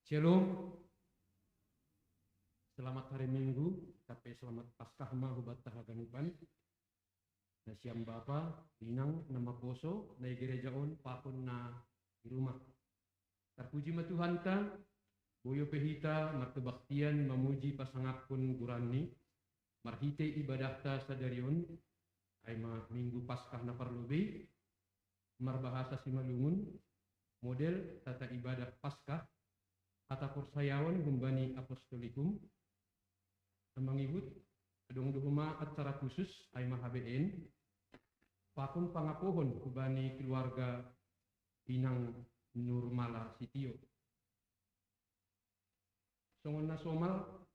Shalom, selamat hari Minggu, tapi selamat Paskah mahubat tahaganupan. Na siam Bapa, Inang, nama Poso, na gereja on, pakon na di rumah. Terpuji ma Tuhan ta, boyo pehita, markebaktian, memuji pasangapun gurani, marhite ibadah ta sadarion, ay ma Minggu Paskah na parlobe, marbahasa simalungun, model tata ibadah Paskah, kata persayawan gumbani apostolikum mangihut adong duhuma acara khusus ay mahabeen pakun pangapohon kubani keluarga Inang Nurmala Sitio songon na somal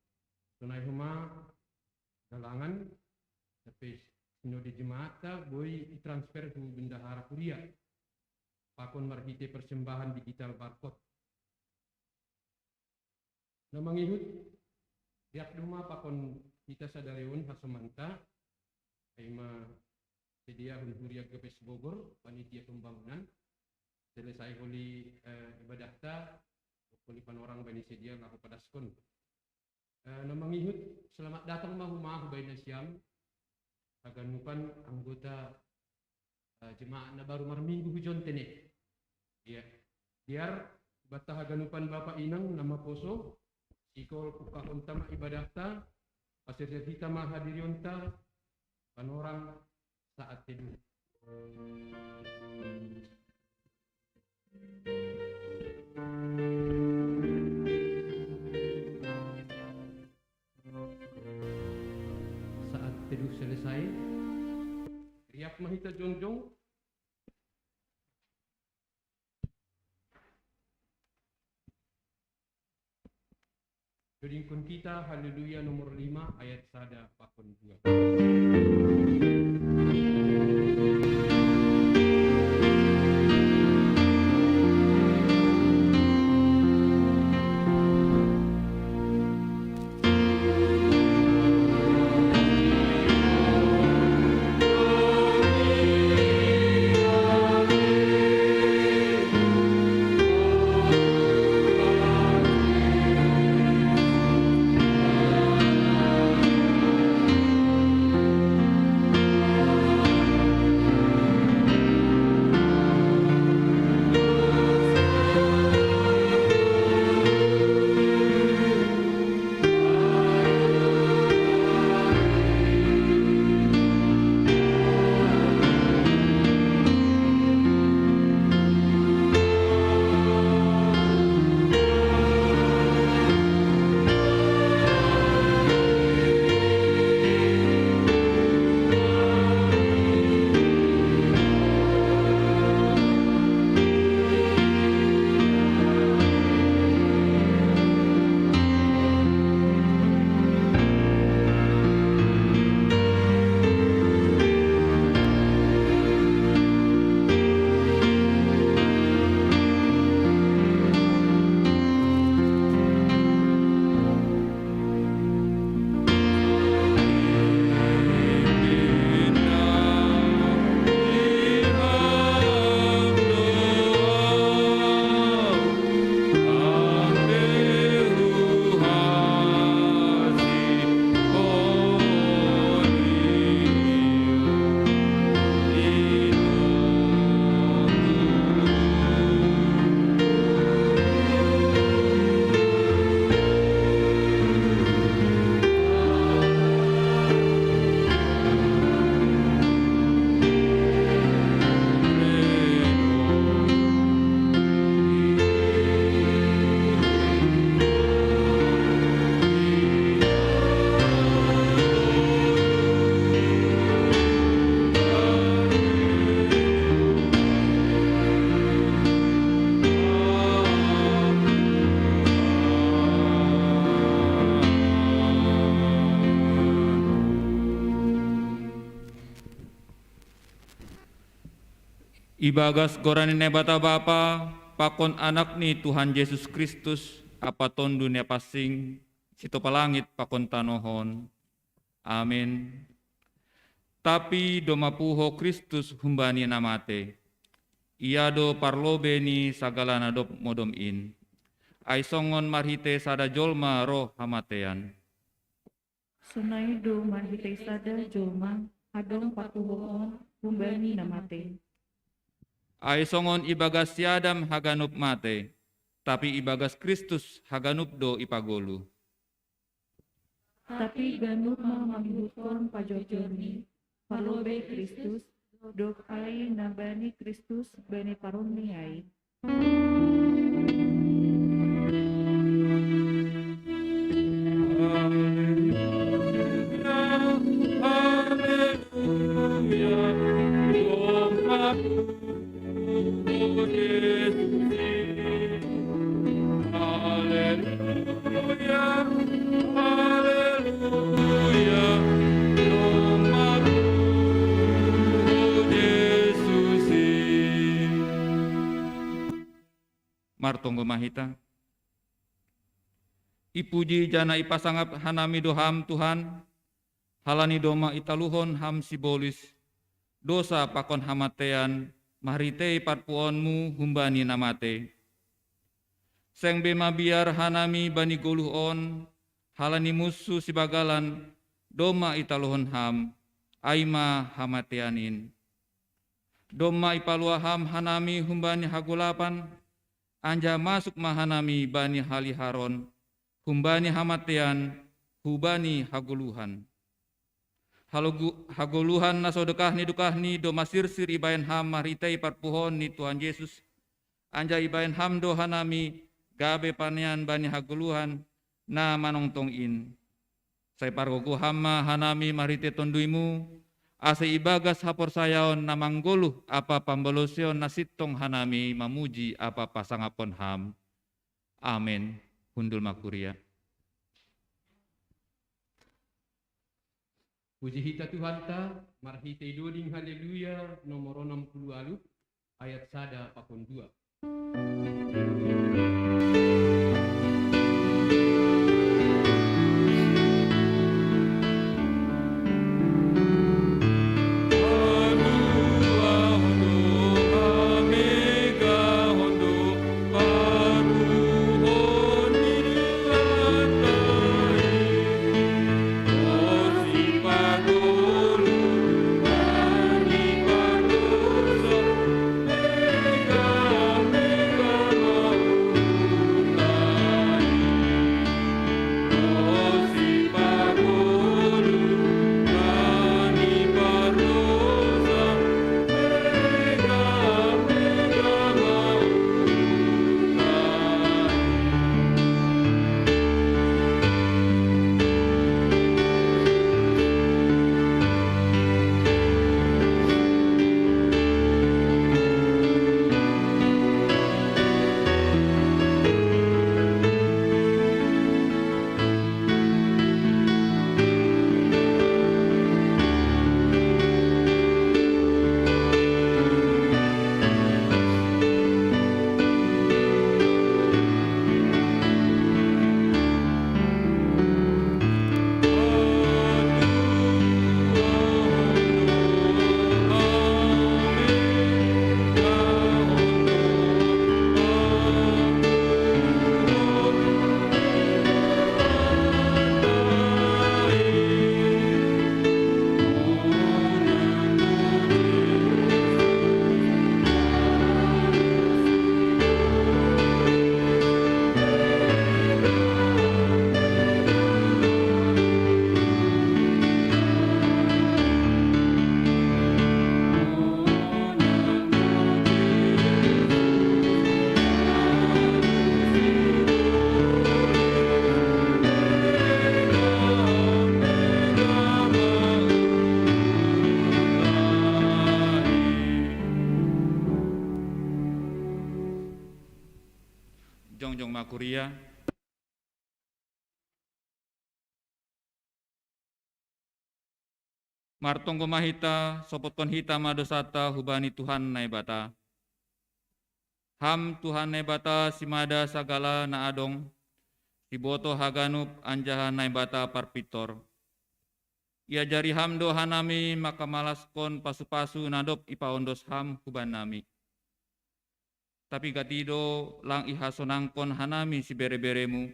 tunay huma galangan tapi sino di jemaata boy transfer ke bendahara kuliah pakun marhite persembahan digital barcode na mangihut diak duma pakon kita sadariun hasamanta ay ma sedia hunhuria Gapes Bogor panitia pembangunan selesai holi ibadah ta holi panorang bani sedia laku padaskon na mangihut selamat datang mahumah bayna siam aganupan anggota jemaah na baru marminggu hujon tene ya biar batah aganupan Bapak Inang nama Poso ikol puka untama ibadah ta, pasir kita mahadirion ta, panorang saat teduh. Saat teduh selesai, riak mahita jonjong, Jodingkun kita Haleluya nomor 5 ayat sada pakon 2. Ibagas goranine bata Bapa, pakon anak ni Tuhan Yesus Kristus, apaton dunia pasing, sito palangit pakon tanohon. Amin. Tapi domapuho Kristus humbani namate, ia do parlobe ni sagala nadop modom in. Aisongon marhite sada jolma roh hamatean. Sunai do marhite sada jolma hadong patuhoon humbani namate. Aisongon ibagas siadam haganup mate, tapi ibagas Kristus haganup do ipagolu. Tapi ganup mamanghutkon pajojoni, palobe Kristus, dok ai nabani Kristus bani paruni ai. Martonggo mahita. Ipuji jana ipasangap hanami doham Tuhan, halani doma italuhon ham sibolis, dosa pakon hamatean, mahrite patpuonmu humbani namate. Seng bema biar hanami bani goluhon, halani musuh sibagalan, doma italuhon ham, aima hamateanin. Doma ipaluaham hanami humbani hagulapan, anja masuk mahanami bani haliharon, humbani hamatean, hubani haguluhan. Haguluhan nasodekahni dukahni do masirsir ibayan ham maritai parpuhon ni Tuhan Yesus, anja ibayan ham do hanami gabe panian bani haguluhan na manongtongin. Sai pargoku hamma hanami marite tonduimu, ase ibagas hapor sayaon namanggoluh apa pambolosyon nasitong hanami mamuji apa pasangapon ham. Amin. Hundul makuria. Puji hita Tuhan ta, marhite doding haleluya nomor 60 alu, ayat sada pakon 2. Jongjong makuria. Martonggo mahita sopotkon hita madosata hubani Tuhan naibata. Ham Tuhan naibata simada sagala na adong, siboto haganup anjaha naibata parpitor. Ia jari hamdo hanami maka malaskon pasu-pasu nadop ipaondos ham huban nami. tapi gatido lang ihasonangkon hanami si bere-beremu.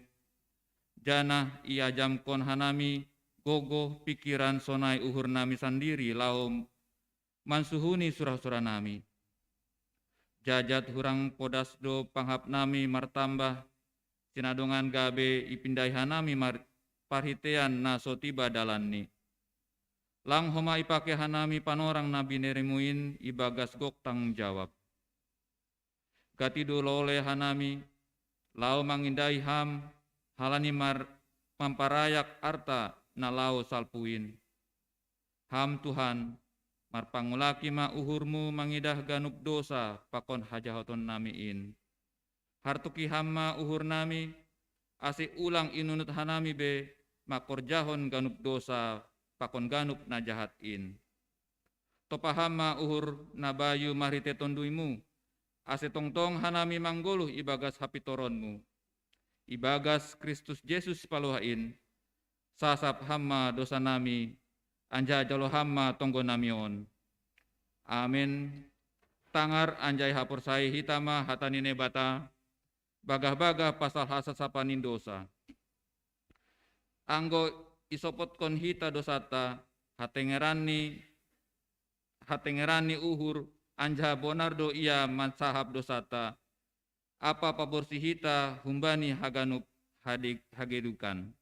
Jana ia jamkon hanami gogo pikiran sonai uhur nami sendiri lahom mansuhuni surah-surah nami. Jajat hurang podasdo panghap nami martambah sinadongan gabe ipindai hanami parhitean na so tiba dalanni. Lang homa ipake hanami panorang nabi neremuin ibagas gok tanggung jawab. Gatido lole hanami lau mangindai ham halani mamparayak arta na lau salpuin. Ham Tuhan marpangulaki ma uhurmu mangidah ganup dosa pakon hajahoton namiin. Hartuki hamma uhur nami ase ulang inunut hanami be makorjahon ganup dosa pakon ganup na jahatin. Topahama uhur nabayu marite tonduimu, ase tongtong hanami manggoluh ibagas hapitoronmu. Ibagas Kristus Yesus paluhain, sasap hama dosa nami, anja jalo hama tonggo namion. Amin. Tangar anjay hapursai hitama hatanine bata, bagah-bagah pasal hasad sapanin dosa. Anggo isopot kon hita dosata hatengerani uhur anja bonardo ia mansahab dosata apa paborsi hita humbani haganup hagedukan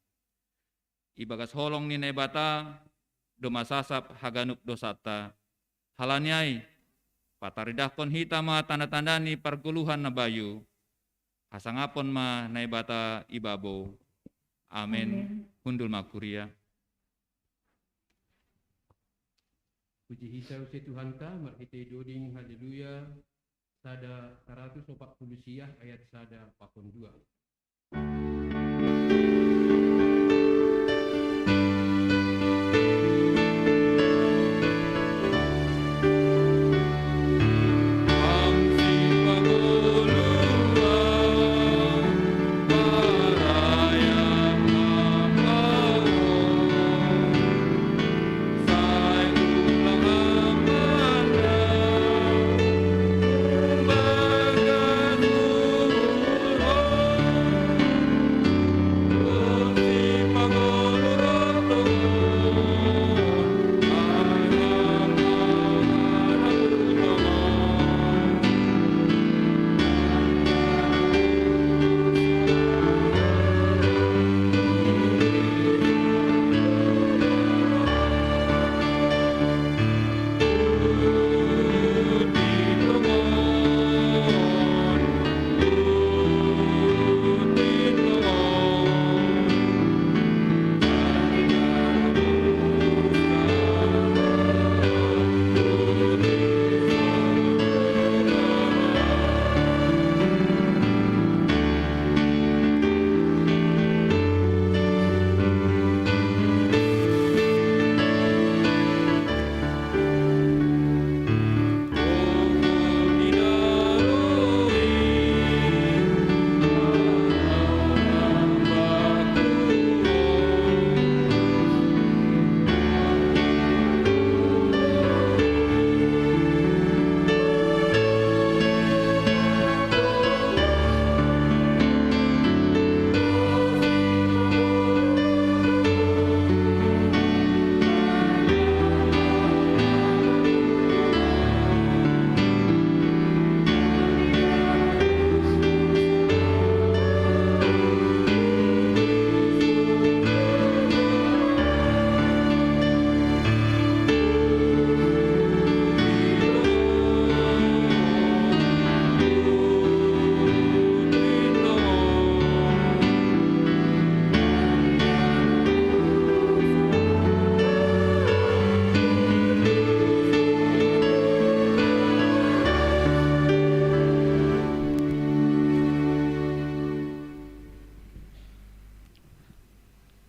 ibagas holong ni nebata doma sasap haganup dosata halanyai pataridahkon hita ma tanda-tandani parguluhan na bayu hasangapon ma nebata ibabo. Amin. Hundul makuria. Puji hisau se Tuhan ka, marhite doding haleluya, sada 140 siah ayat sada 42.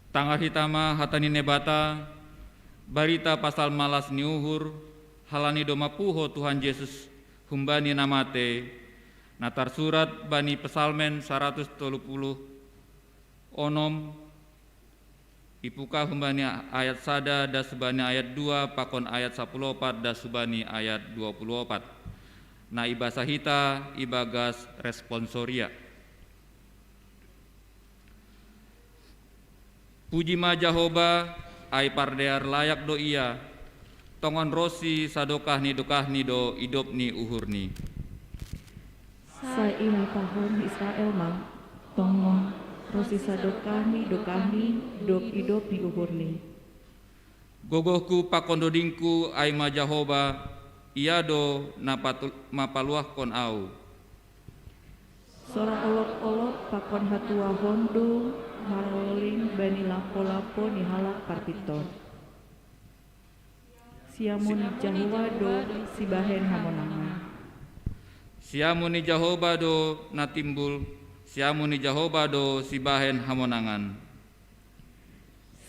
Tanggal hitama hatani nebata, barita pasal malas niuhur, halani doma puho Tuhan Yesus humbani namate, natar surat bani pesalmen 130 onom, ipuka humbani ayat sada da subani ayat 2, pakon ayat 14 da subani ayat 24. na ibasahita ibagas responsoria. Puji ma Jahoba ay pardear layak do ia, tongon rosi sadokah ni do idop ni uhur ni. Sa iha tahun Israel mang, tongong rosi sadokahni dokahni idop ni uhur ni. Gogohku pakondodingku ay ma Jahoba, ia do mapaluahkon au. Sora olok-olok pakon hatua hondo haroling bani lapo-lapo ni halak parpiton. Siamun Jahoba do sibahen hamonangan. Siamuni Jahoba do natimbul, siamuni Jahoba do sibahen hamonangan.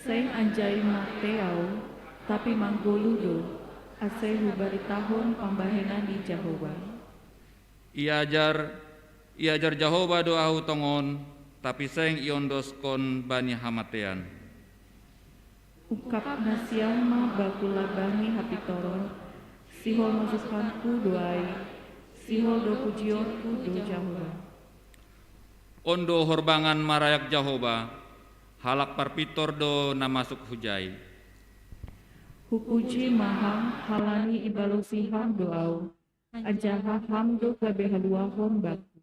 Seng anjay mateau, tapi manggolu do, asai hubari tahun pambahenan di Jahoba. Ia ajar Jahoba do ahu tongon, tapi seng iondoskon bani hamatean. Ukap nasiang ma bakula bani hapitoron, sihol masukanku doai, sihol do pujionku do Jahoba. Ondo horbangan marayak Jahoba, halak parpitor do namasuk hujai. Hupuji maham halani ibalosiham doau, ajaha ham do gabe haluahon baku.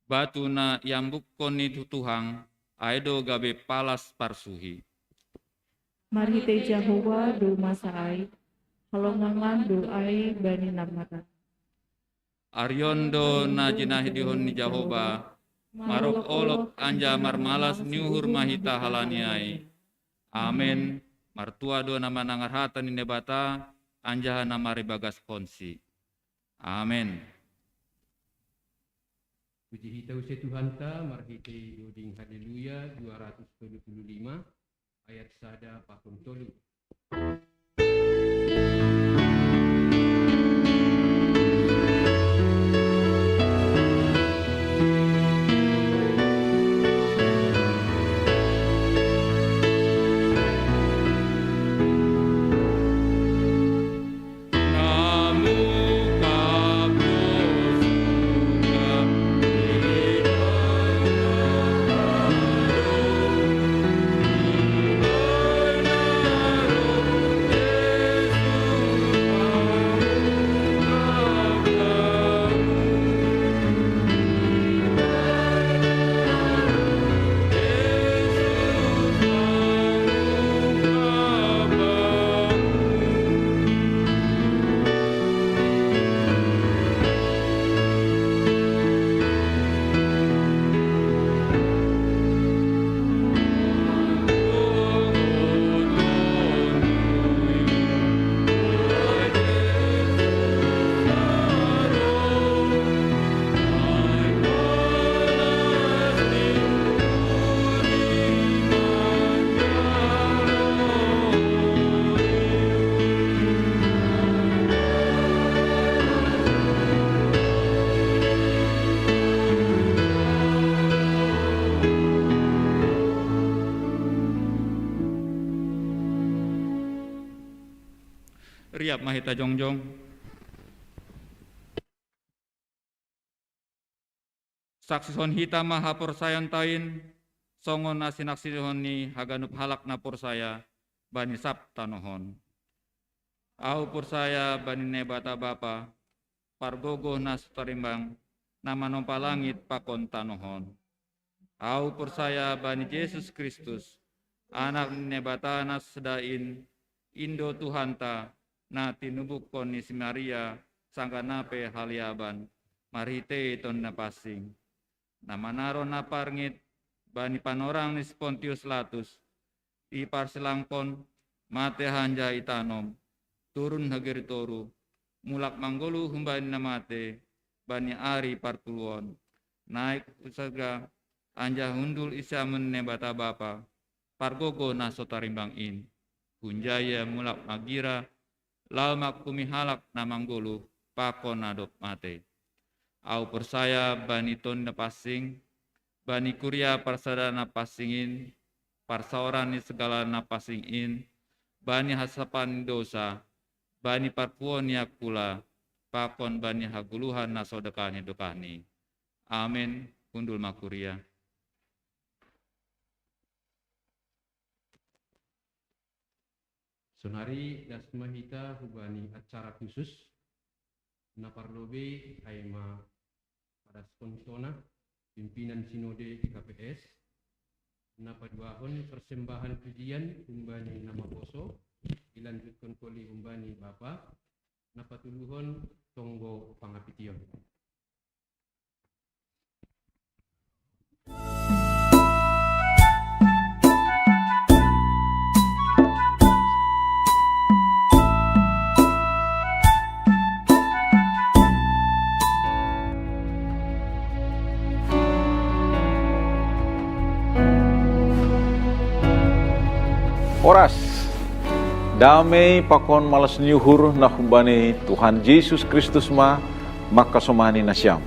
Batu na yambuk koni tutuhang, aido gabe palas parsuhi. Marhite Jahoba do masaai, halongangan do ai bani namata. Aryondo na jinahi dihon ni Jahoba, marok olok anja marmalas nyuhur mahita halaniai. Amen. Martua do nama nangarhata ni nebata, anja nama ribagas konsi. Amen. Puji hitau se Tuhan ta, marhite doding haleluya 275 ayat sada pakun tolu. Riap mahita jongjong. Saksi hon hita maha porsayan tain, songon asinaksi hon ni haganup halak na porsaya, bani sabta nohon. Au porsaya bani nebata bapa, pargogo na sutarimbang, nama nompa langit pakon tanohon. Au porsaya bani Yesus Kristus, anak nebata na sedain, Indo Tuhanta, na tinubuk kon ni si Maria sangka nape haliaban marite ton na pasing na manaro na parngit bani panorang ni Pontius Latus ipar silangkon mate hanja itanom turun hageritoru mulak manggolu humbani na mate bani ari partuluon naik usaga anja hundul isyamen ne bata bapa pargogo na sotarimbang in hunjaya mulak magira lalmak kumihalak na manggulu pakon adop mate. Au persaya bani ton na pasing, bani kuria parsada na pasingin, parsaoran ni segala na pasingin, bani hasapan dosa, bani parpuon yakula, pakon bani haguluhan na sodekani dokani. Amin. Kundul makuria. Sonari dasmahita hubani acara khusus na parlobe aima pada sponsona pimpinan sinode KPS na paduahon persembahan pujian umbani nama poso dilanjutkan koli umbani bapa na patuluhon tonggo pangapition. Oras, damai pakon malas nyuhur na humbani Tuhan Yesus Kristus maka somani nasyam.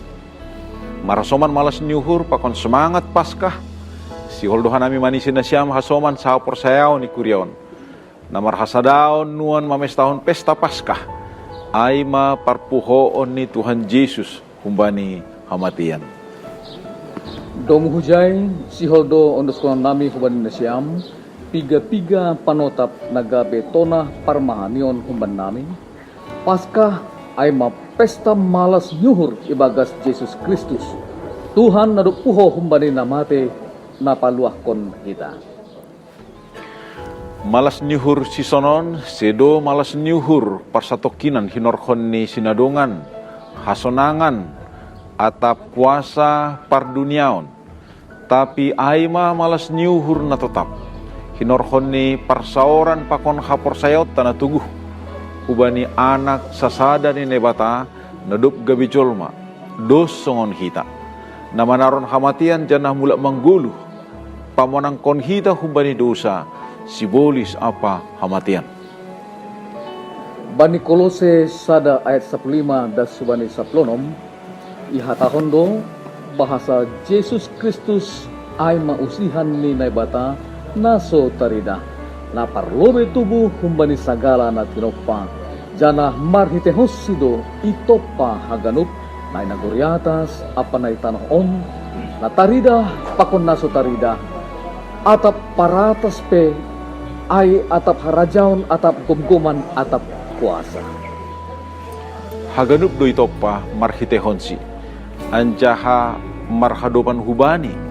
Marasoman malas nyuhur pakon semangat Paskah, si holdohan ami manisi nasyam hasoman sapor sayao ni kuriaon. Namar hasadaon nuan mamestahon pesta Paskah, aima parpuhoon ni Tuhan Yesus humbani hamatian. Domu hujay, si holdo ondoskon nami humbani nasyam, piga-piga panotap nagabe tona parmahanion humban namin. Paskah ay pesta malas nyuhur ibagas Jesus Kristus. Tuhan nadupuho humbani namate napaluahkon kita. Malas nyuhur sisonon, sedo malas nyuhur parsatokinan hinorkon ni sinadongan, hasonangan, atap kuasa parduniaon. Tapi aima malas nyuhur na tetap. Hinorhon ni parsaoran pakon hapor sayot tanah tuguh. Hubani anak sasada ni nebata nadup gabi jolma. Dos songon hita. Namanaron hamatian janah mulak mangguluh. Pamonang kon hita hubani dosa. Sibolis apa hamatian. Bani Kolose sada ayat 15 das subani saplonom. Ihatahon do bahasa Jesus Kristus ay mausihan ni nebata naso tarida na parlobe tubuh humbani sagala na tinoppa jana marhitehos sido itopa haganup na inaguriatas apa na itanoon na tarida pakon naso tarida atap paratas pe ay atap harajaon atap gumguman atap kuasa Haganup do itopa marhitehonsi anjaha marhadopan hubani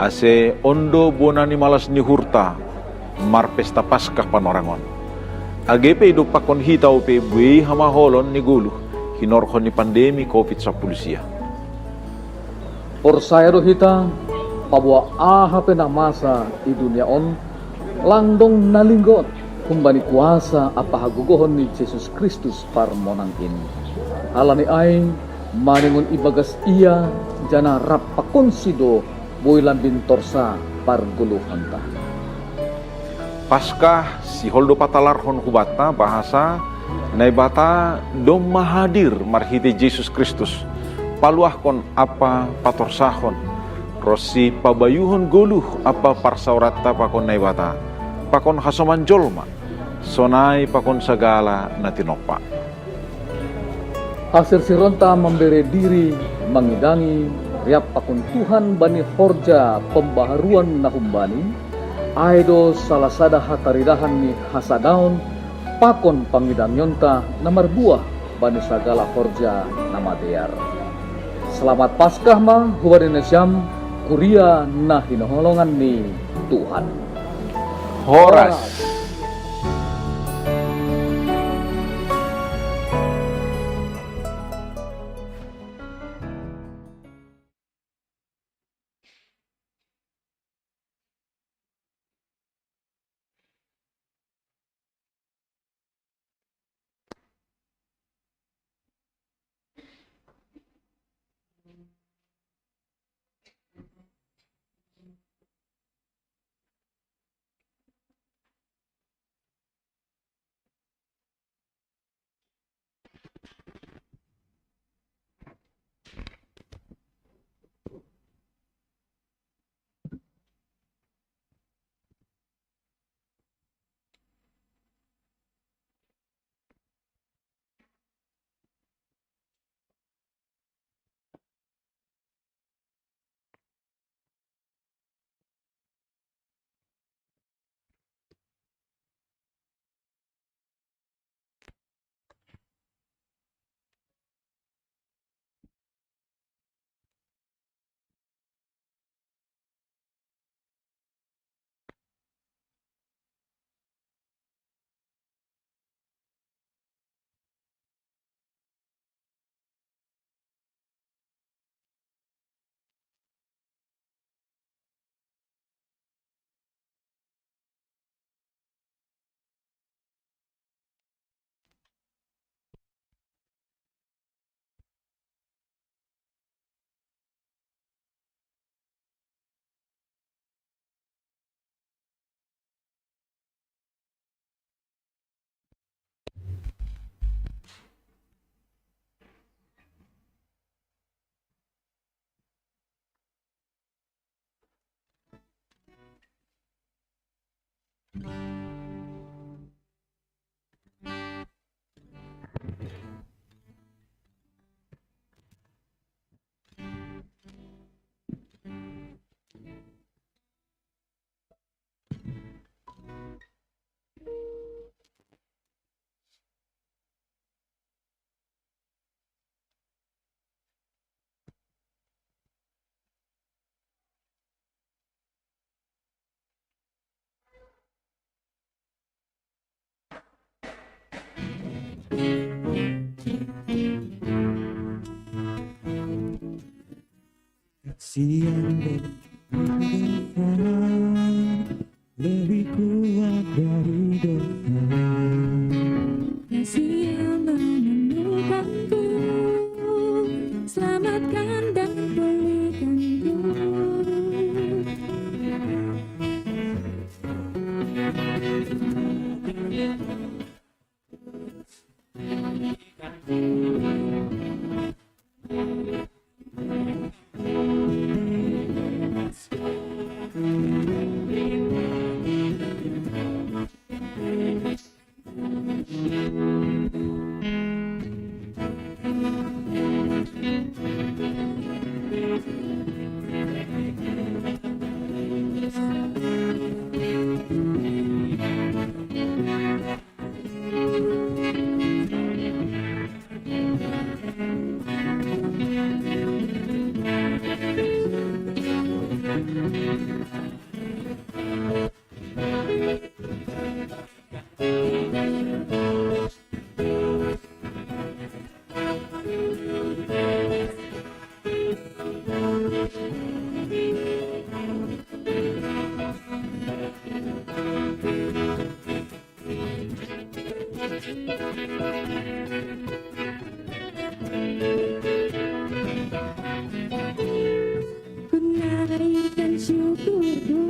ase ondo bonani malas ni hurta mar pesta Paskah panorangon. Agepe do pakon hitau pe bui hamaholon ni gulu hinorhon ni pandemi COVID-19. Porsaya do hita pabua aha pe na masa di dunia on langdong nalinggot kumbani kuasa apa hagugohon ni Jesus Kristus parmonangkin. Alani ay maningon ibagas iya jana rapakon sido boilan bintorsa parguluhanta. Paskah si holdo patalarhon hubata bahasa naibata dom mahadir marhite Jesus Kristus paluahkon apa patorsahon rosi pabayuhon goluh apa parsaurata pakon naibata pakon hasoman jolma sonai pakon sagala natinopa. Hasil sironta memberi diri mengidangi riap pakun Tuhan bani horja pembaharuan nahumbani aido salah sada hataridahan ni hasadaon pakon pangidang nyonta namar buah bani sagala horja nama dear. Selamat Paskah hubani nasyam kuria nah hinoholongan ni Tuhan. Horas. Kasih yang berlimpah lebih kuat dari dosa. Kasih yang menemukanku, selamatkan dan pulihkanku. Ku naikkan syukurku,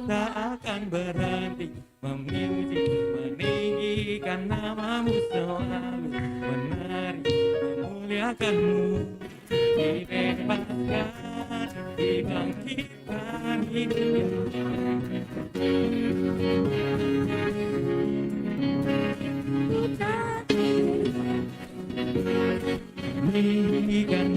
tak akan berhenti memuji meninggikan namamu selalu, menari memuliakanmu, dibebaskan, dibangkitkan hidup. ku tak Meninggikan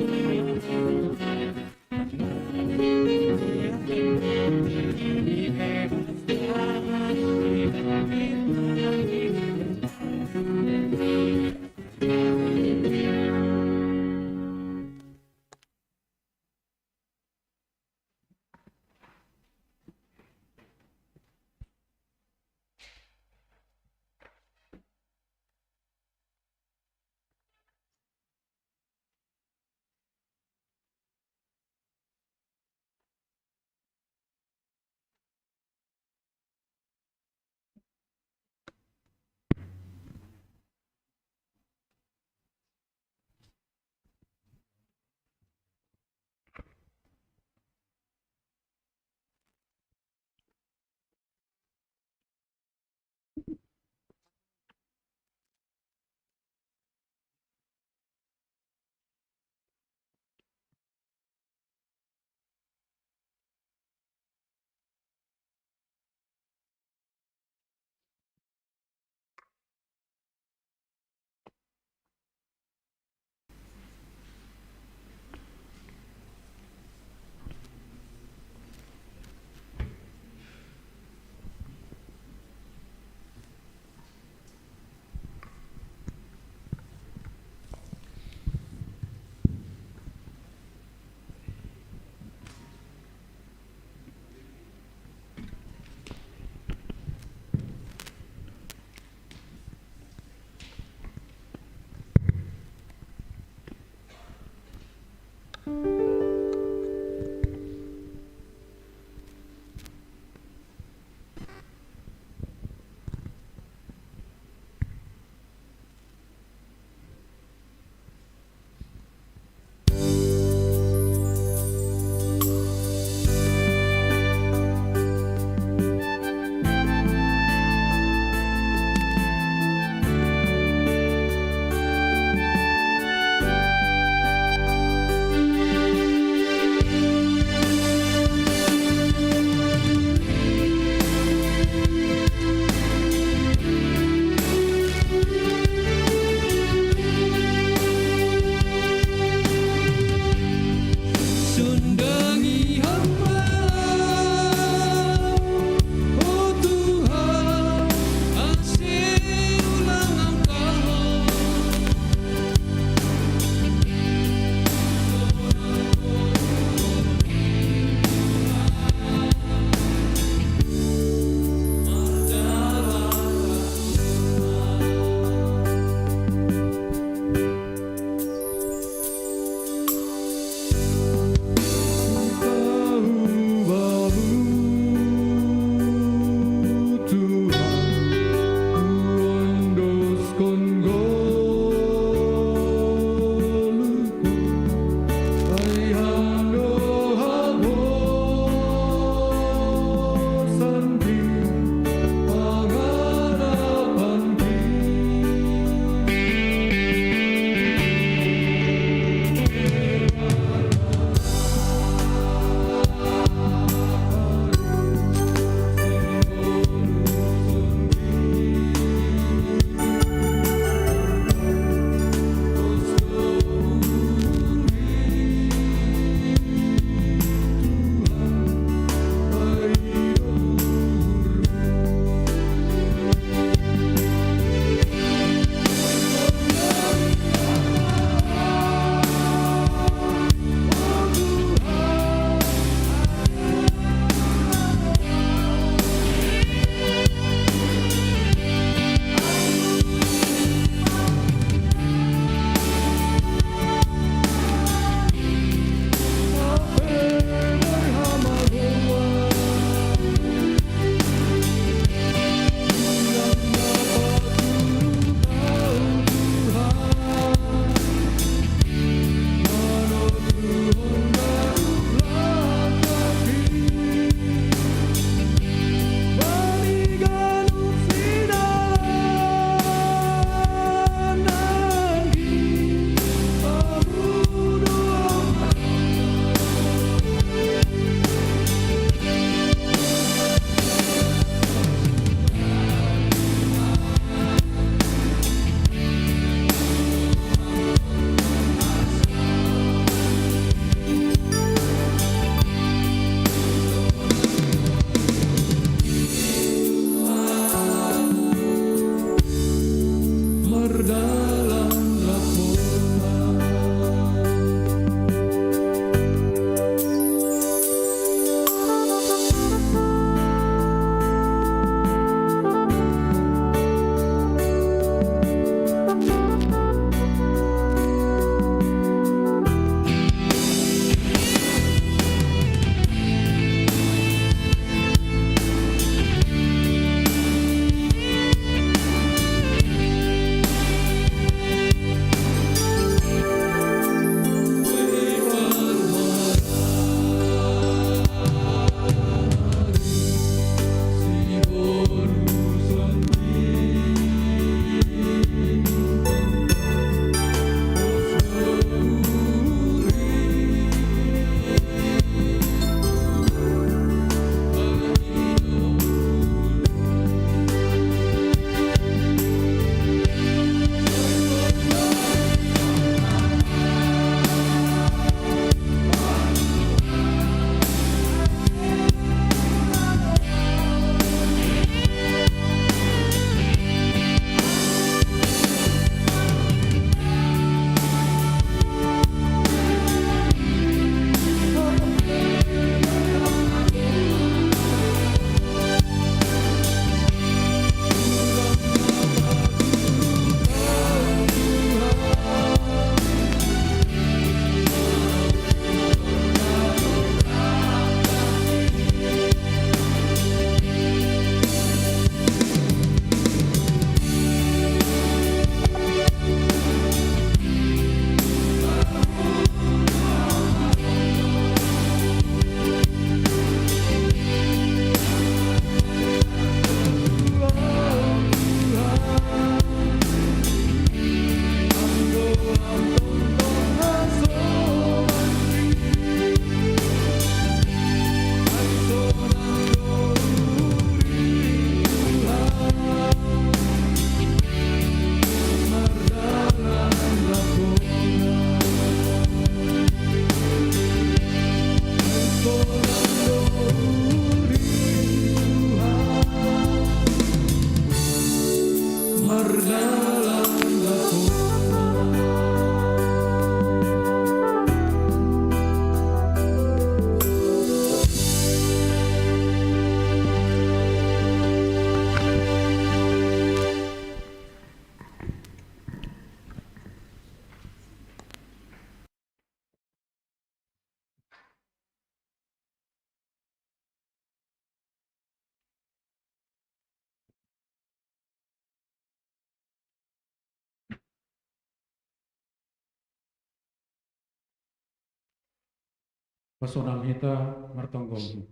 Pasonang hita martonggong.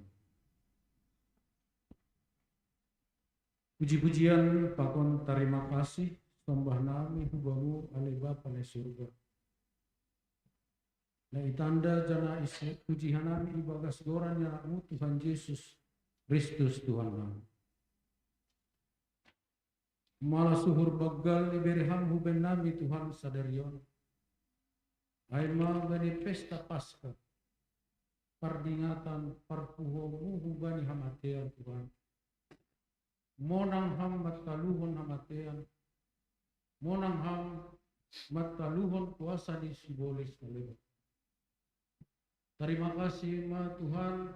Puji-pujian pakon terima kasih sembah nami hubamu ale Bapa le surga. Na itanda jana isi puji hanami ibagas goran anakmu Tuhan Yesus Kristus Tuhan kami. Malah suhur bagal iberham huben nami Tuhan sadarion. Aima bani pesta Paskah. Pardingatan parpuhomu hubani hamatean Tuhan. Monang ham mataluhon hamatean. Monang ham mataluhon kuasa di simbolis oleh. Terima kasih ma Tuhan.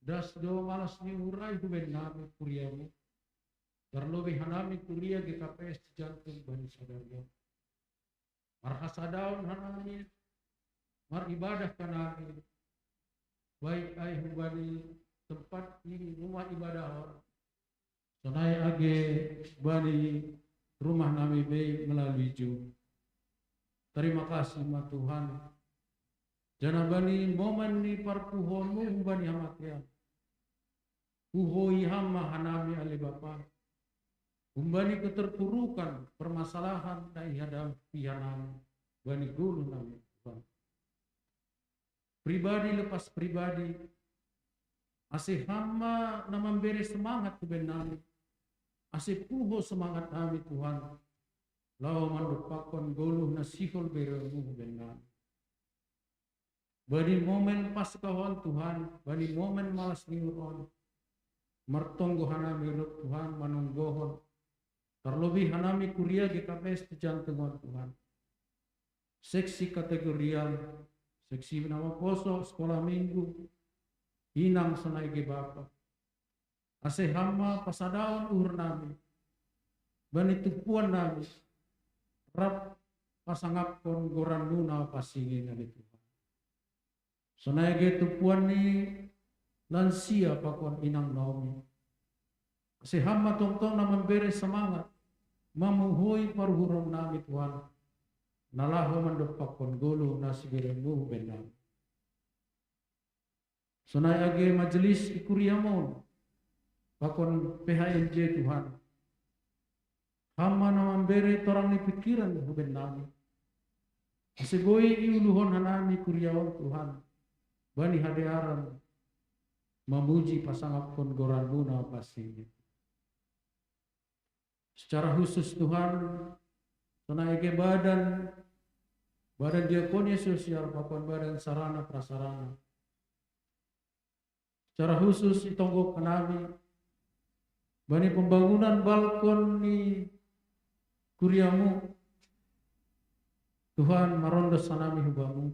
Dasdo malas ni urai huben nami kuriamu. Terlebih hanami kuria GKPS jantung bani sadarion. Marhasadaun hanami. Mar ibadah kanami. Baik ai hubani tempat ini rumah ibadah orang. Sonai age bani rumah nami bei melalui ju. Terima kasih ma Tuhan. Jana bani momen ni parpuhonmu hubani hamakian. Puhoi hama hanami ali Bapa. Humbani keterpurukan permasalahan dai hadapi hanami. Bani gulu nami Tuhan. Pribadi lepas pribadi. Asih hama na memberi semangat ke nami. Asih puho semangat nami Tuhan. Lau mandupakon goluh na sihol beremu ben nami. Bani momen pas kawan Tuhan. Bani momen malas niuron. Mertonggo hanami Tuhan manunggohon. Terlebih hanami kuria GKPS jantungan Tuhan. Seksi kategorial. Seksi nama poso sekolah minggu. Hinang senaigi Bapa. Ase hama pasadaon uhur nami. Bani tupuan nami. Rap pasangapkon goran nuna pasingin ali Tuhan. Senaigi tupuan ni lansia pakon inang naomi. Ase hama tongtong na memberi semangat. Mamuhui paruhurong nami Tuhan. Nalaho mandopakon gulu nasigiremu benam. Sonai age majelis ikuriamon. Pakon PHNJ Tuhan. Hama na memberi torang ni pikiran huben nami. Asegoi iuluhon hanami kuriaon Tuhan. Bani hadearan. Memuji pasangapkon goran luna pasingin. Secara khusus Tuhan. Sonai age badan diakonia sosial pakon badan sarana prasarana. Secara khusus itonggok kanami bani pembangunan balkon ni kuriamu Tuhan marondo sanami hubamu.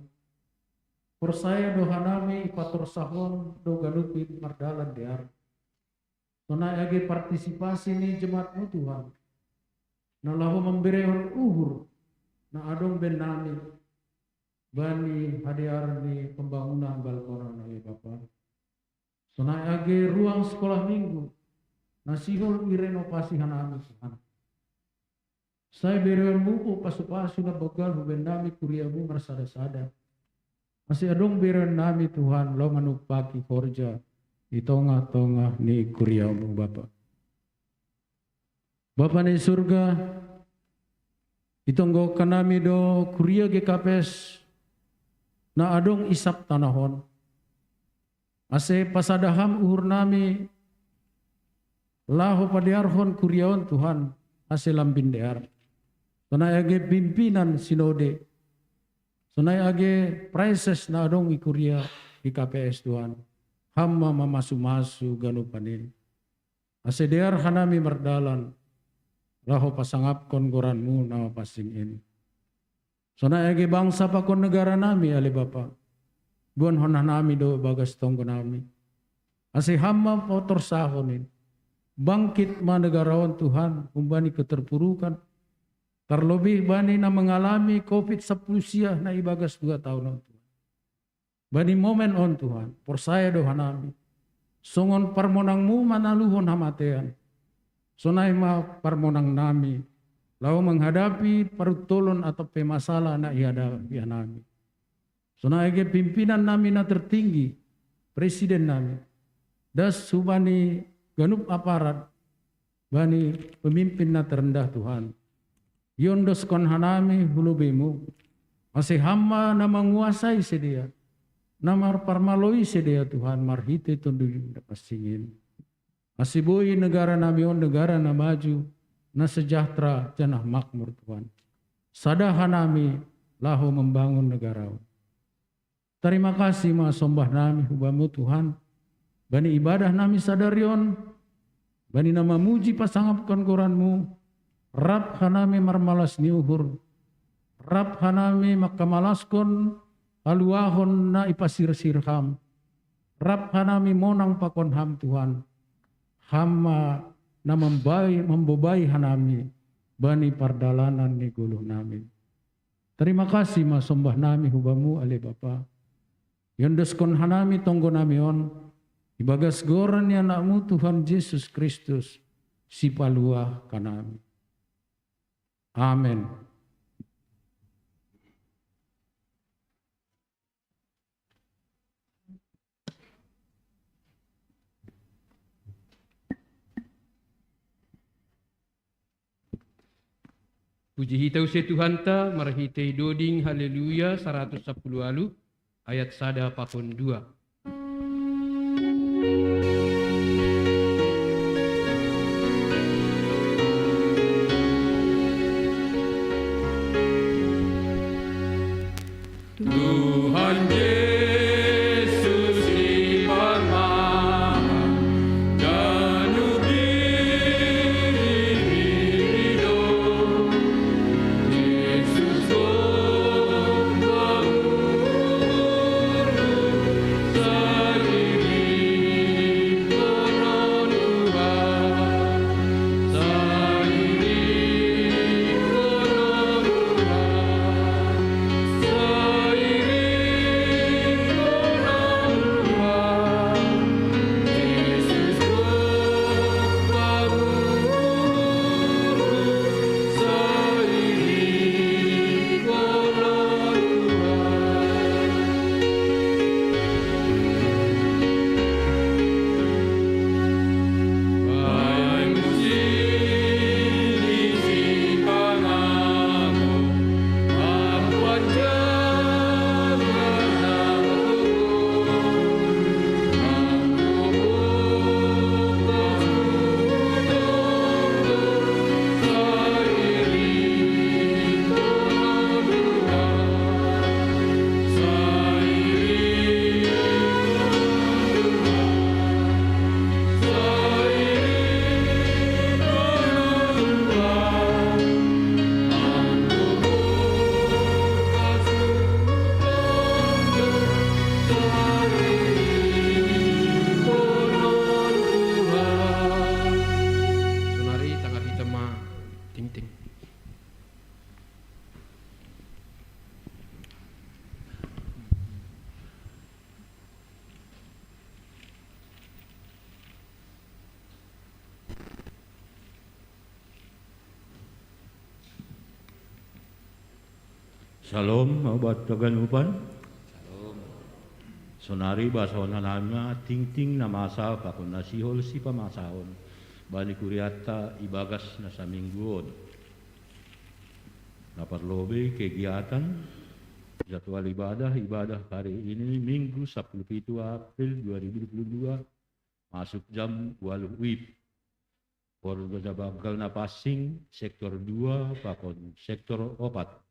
Persaya dohanami ipator sahon do ganupin mardalan dear. Sonai age partisipasi ni jemaatmu Tuhan. Nalahu memberi uhur na adong ben nami bani hadiar ni pembangunan balkonan oleh Bapa. Sonai age ruang sekolah minggu nasihol irenovasi hanami Tuhan. Saya beriwan buku pasu-pasu na bagal huben nami kuriamu marsada-sada. Masih adong beriwan nami Tuhan lo manupaki korja di tongah-tongah ni kuriamu Bapa. Bapa ni surga, itonggo kanami do kuria GKPS na adong isap tanahon. Ase pasadaham uhur nami laho padiarhon kuriaon Tuhan ase lambin dear. Sonai age pimpinan sinode. Sonai age prices na adong ikuria GKPS Tuhan. Hama mamasu-masu ganupanin. Ase dear hanami mardalan. Laho pasangapkon goranmu nama pasingin. Sonai age bangsa pakon negara nami ali Bapa. Buan honah nami do bagas tonggo nami. Ase hama potor sahonin. Bangkit ma negarawan Tuhan. Kumbani keterpurukan. Terlebih bani na mengalami COVID-10 siah na ibagas 2 tahun on Tuhan. Bani momen on Tuhan. Persaya do hanami. Songon parmonangmu manaluhon hamatean. Sonai ma parmonang nami. Lau menghadapi perutolon atau pemasalah na ihadapi nami. Sonaege pimpinan nami na tertinggi, presiden nami, das subani ganup aparat, bani pemimpin na terendah Tuhan. Yondos kon hanami hulubemu, masih hamba na menguasai sedia, namar parmaloi sedia Tuhan, marhite tunduyum dapat singin. Masih boi negara nami on negara na maju, na sejahtera janah makmur Tuhan. Sadaha nami lahu membangun negara. Terima kasih ma sombah nami hubamu Tuhan. Bani ibadah nami sadarion. Bani nama muji pasangapkan Quranmu. Rab hanami marmalas niuhur. Rab hanami makamalaskon aluahon na ipasir sirham. Rab hanami monang pakon ham Tuhan. Hama na membobai hanami. Bani pardalanan ni guluh nami. Terima kasih ma sombah nami hubamu ale Bapa. Yondes kon hanami tonggo nami on, ibagas goran ya anakmu Tuhan Yesus Kristus, si palua kanami. Amin. Puji hitau se Tuhan ta, marhitei doding haleluya 110 alu, ayat sada pakon 2. Tuhan Yesus di permata, janu dirido, Yesus Salam, obat kaganupan. Sonari basaon hanama ting-ting na masa pakon nasihol si pamasaon. Bani kuriata ibagas na sa mingguon. Naparlobe kegiatan jadwal ibadah hari ini Minggu 17 April 2022 masuk jam 8 WIB. Porda bangkal na passing sektor 2 pakon sektor 4.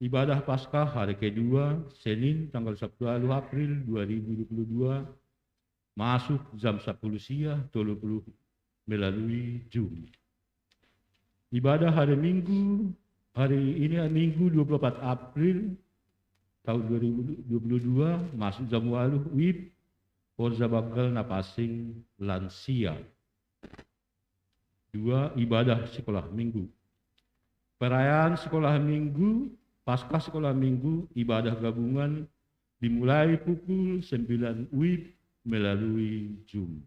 Ibadah Paskah hari kedua, Senin tanggal 10 April 2022, masuk jam 10 siang 30 melalui Zoom. Ibadah hari Minggu, hari ini Minggu 24 April tahun 2022, masuk jam 8 WIB, Porza Bangkal Napasing Lansia. 2. Ibadah sekolah minggu. Perayaan sekolah minggu, Paskah sekolah minggu, ibadah gabungan dimulai pukul 9 WIB melalui Zoom.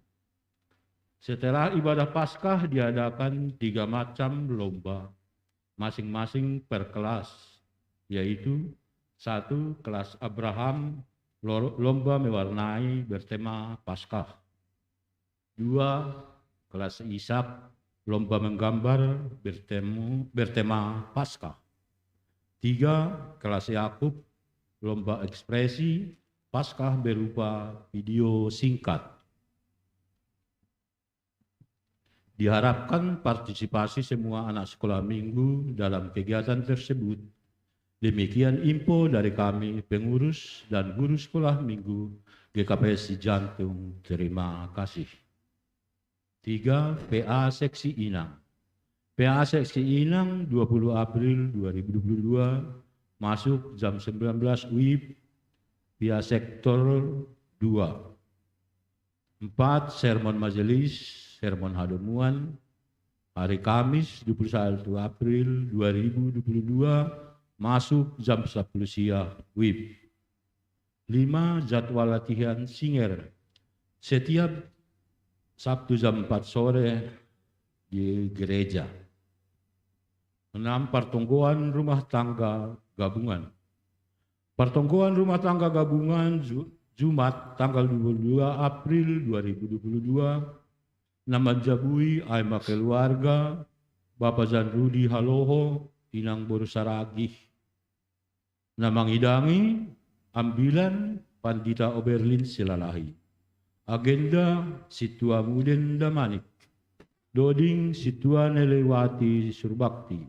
Setelah ibadah Paskah diadakan 3 macam lomba, masing-masing per kelas, yaitu 1. Kelas Abraham, lomba mewarnai bertema Paskah. 2. Kelas Ishak, lomba menggambar bertema Paskah. 3. Kelas Yakub, lomba ekspresi Paskah berupa video singkat. Diharapkan partisipasi semua anak sekolah minggu dalam kegiatan tersebut. Demikian info dari kami, pengurus dan guru sekolah minggu GKPS Jantung. Terima kasih. 3. PA Seksi Inang. PA Seksi Inang 20 April 2022 masuk jam 19 WIB via sektor 2. 4. Sermon Majelis, Sermon Hadomuan hari Kamis 21 April 2022 masuk jam 10 siang WIB. 5. Jadwal latihan singer setiap Sabtu jam 4 sore di gereja. 6. Pertonggoan rumah tangga gabungan. Pertonggoan rumah tangga gabungan Jumat tanggal 22 April 2022. Nama jabui Aima keluarga Bapak Jan Rudi Haloho Inang Borusaragih. Nama ngidangi ambilan Pandita Oberlin Silalahi. Agenda Situa Muden Damanik. Doding Situa Nelewati Surbakti.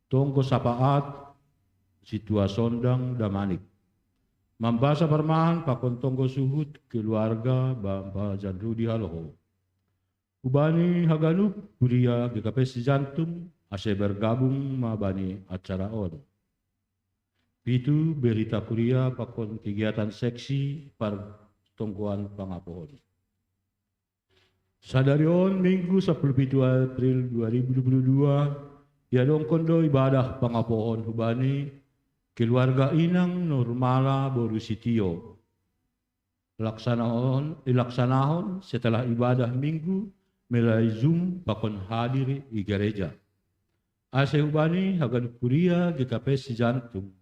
Tongko Sapaat Situa Sondang Damanik. Membasa permahan Pakon Tongko Suhut keluarga Bapak Jan Rudi Haloho. Ubani Haganup Kuria GKPS Jantung ase bergabung mabani acara on. Itu berita kuria pakon kegiatan seksi pertongkoan pangapohon. Sadarion Minggu 17 April 2022 yadong kondo ibadah pangapohon hubani keluarga Inang Normala Borusitio. Ilaksanahon setelah ibadah Minggu melalui Zoom pakon hadir di gereja. Ase hubani hagan kuria GKPS Jantung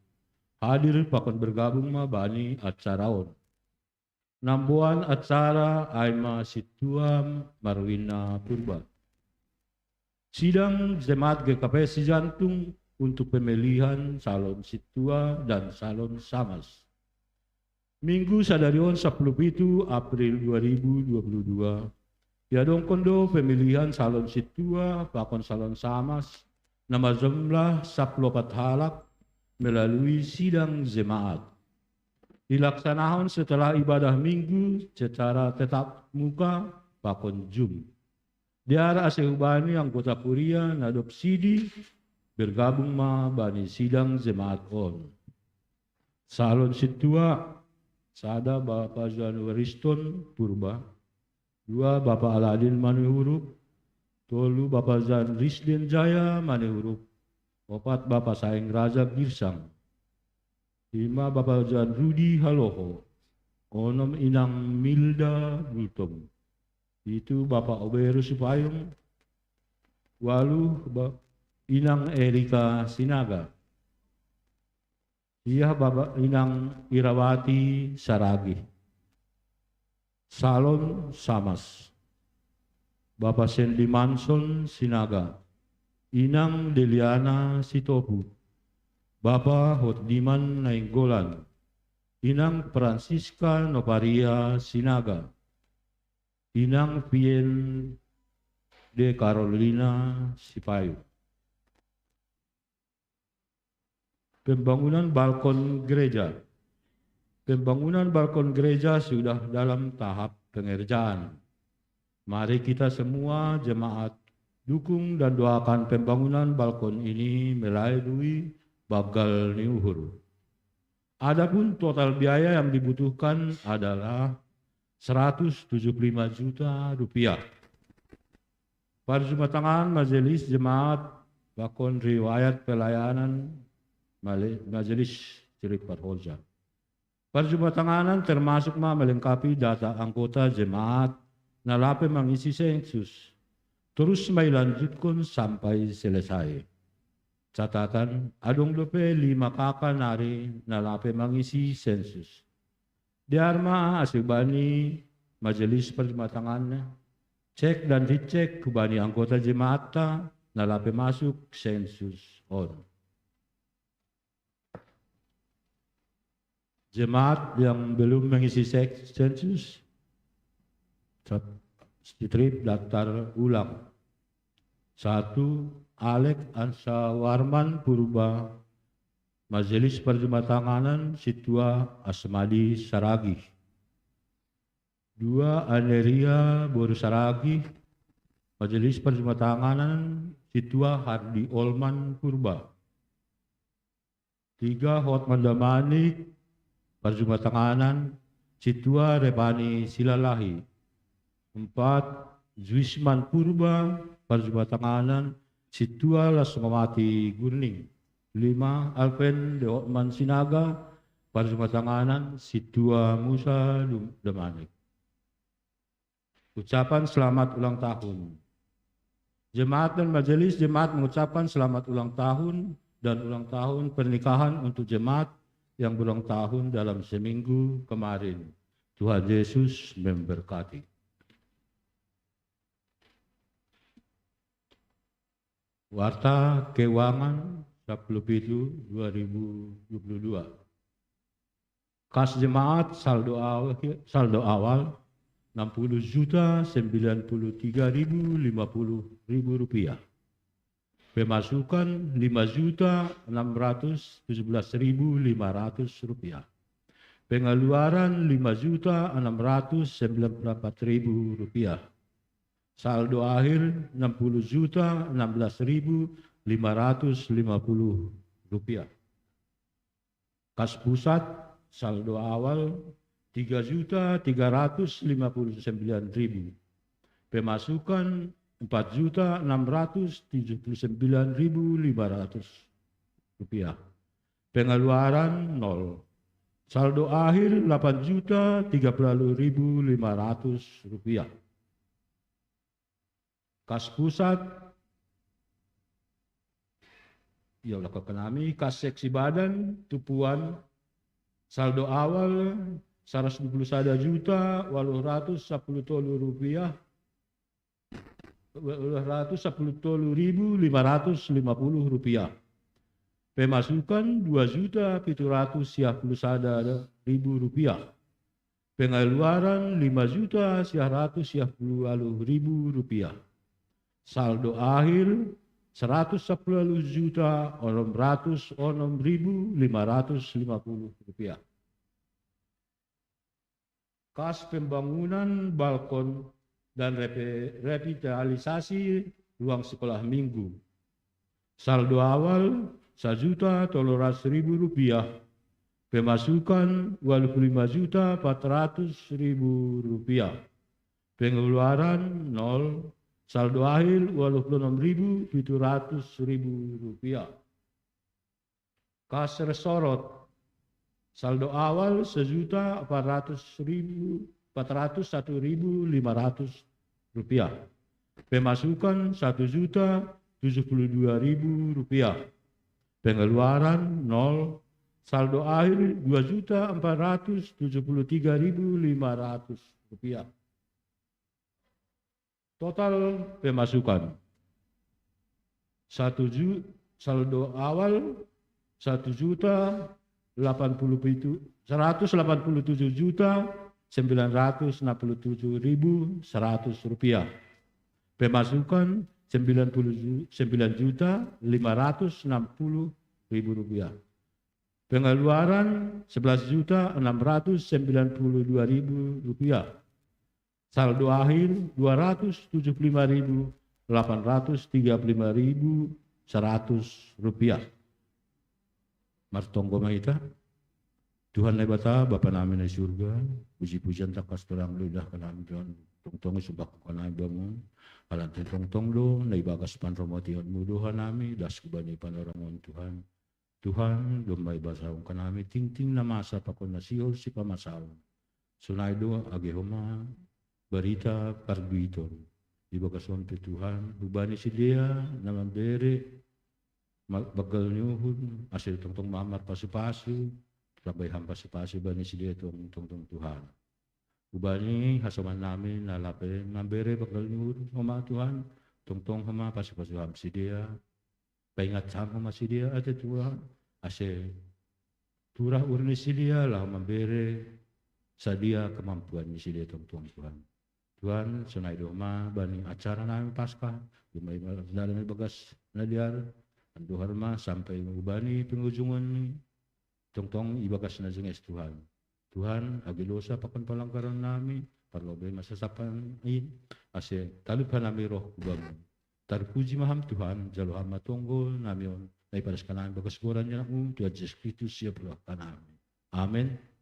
hadir pakon bergabung mabani acaraon. Nambuan acara Aima Situam Marwina Purba. Sidang Jemaat GKPS Jantung untuk pemilihan salon Situa dan salon Samas. Minggu sadarion 17 April 2022. Yadong kondo pemilihan salon Situa pakon salon Samas nama jumlah 14 halak melalui sidang jemaat. Dilaksanakan setelah ibadah Minggu secara tetap muka pakon Zoom. Diara asehubani anggota kuria nadop sidi bergabung ma bani sidang jemaat on. Salon Situa sada Bapak Januariston Purba. 2 Bapak Aladin Manihuruk. 3 Bapak Zan Risden Jaya Manihuruk. 4 Bapak Saeng Raja Girsang. 5 Bapak Jan Rudi Haloho. 6 Inang Milda Bultom. Itu Bapak Oberu Supayung. 8 Inang Erika Sinaga. Iya Bapak Inang Irawati Saragi. Salon Samas. Bapak Sendi Manson Sinaga. Inang Deliana Sitopu. Bapak Hotdiman Nainggolan. Inang Francisca Noparia Sinaga. Inang Pien de Carolina Sipayu. Pembangunan balkon gereja. Pembangunan balkon gereja sudah dalam tahap pengerjaan. Mari kita semua jemaat dukung dan doakan pembangunan balkon ini melalui Bagal Niuhur. Adapun total biaya yang dibutuhkan adalah 175 juta rupiah. Pada Jumat tangan Majelis Jemaat Bakon Riwayat Pelayanan Majelis Ciripat Holja. Pada Jumat tanganan termasuk melengkapi data anggota jemaat na lape mengisi sensus. Terus mailanjutkan sampai selesai. Catatan, adong dope 5 kakak nari nalape mangisi sensus. Diarma asibani majelis perjumatangannya. Cek dan dicek kubani anggota jemaat nalape masuk sensus on. Jemaat yang belum mengisi sensus, strip daftar ulang. 1. Alek Ansa Warman Purba, Majelis Perjumatanganan Situa Asmadi Saragi. 2. Aneria Boru Saragi, Majelis Perjumatanganan Situa Hardi Olman Purba. 3. Hotman Damanik, Perjumatanganan Situa Repani Silalahi. 4. Zuisman Purba, Perjumatanganan Situa Lasmawati Gurning. 5. Alpen De Hotman Sinaga, Perjumatanganan Situa Musa Damanik. Ucapan selamat ulang tahun. Jemaat dan majelis jemaat mengucapkan selamat ulang tahun dan ulang tahun pernikahan untuk jemaat yang berulang tahun dalam seminggu kemarin. Tuhan Yesus memberkati. Warta Keuangan 10/7/2022. Kas jemaat saldo awal 60.093.050 rupiah. Pemasukan 5.617.500 rupiah. Pengeluaran 5.694.000 rupiah. Saldo akhir 60.016.550 rupiah. Kas pusat saldo awal 3.359.000. Pemasukan 4.679.500 rupiah. Pengeluaran 0. Saldo akhir 8.030.500 rupiah. Kas pusat, ya Allah kekenami, kas seksi badan, tupuan, saldo awal 121.810.000 rupiah, 110.550 rupiah. Pemasukan 2.751.000 rupiah. Pengeluaran 5.150.000 rupiah. Saldo akhir 110.606.550 rupiah. Kas pembangunan balkon dan revitalisasi ruang sekolah minggu. Saldo awal 1.300.000 rupiah. Pemasukan 25.400.000 rupiah. Pengeluaran 0. Saldo akhir 26.700.000 rupiah. Kas resorot. Saldo awal 1.401.500 rupiah. Pemasukan 1.072.000 rupiah. Pengeluaran 0. Saldo akhir 2.473.500 rupiah. Total pemasukan saldo awal 187.967.100 rupiah. Pemasukan 99.560.000 rupiah. Pengeluaran 11.692.000 rupiah. Saldo akhir 275.835.100 rupiah. Martonggo kita. Tuhan lebata Bapa namin di surga, puji-pujian takas terang lidah kanami Tuhan. Tongtong subak kanami bangun. Alantin tongtong lo, naibagas panromotihan muduhan nami, das kubani panorangon Tuhan. Tuhan, lumay basawang kanami, ting-ting na masa pakon na siyol si pamasaw. Sunaydo, agihoma, Barita Parduiton. Iba kason pe Tuhan, ubani si dia naman bere Bagal nyuhun, asil tungtung mamar pasu-pasu, sampai ham pasu-pasu bani sidia tungtung Tuhan. Ubani hasaman namin nalape mambere bagal nyuhun, Homa Tuhan, tungtung hama pasu-pasu ham sidia, paingat sam hama sidia ada Tuhan, asil turah urni sidia lah mambere sadia kemampuan sidia tungtung Tuhan. Tuhan sunai doma bani acara namin Paskah, dumai dalam bagas nadiar, Tuhan mah sampai mengubani pengujuman ni tong ibagas na jenges Tuhan. Tuhan agilosa pakan palangkaran nami parlobe masasapan in ase talupan nami roh kubang. Terpuji maham Tuhan jaluhan matunggol nami on naiparas kanan bagas goran niya Tuhan Yesus Kristus siya pula kanami. Amen.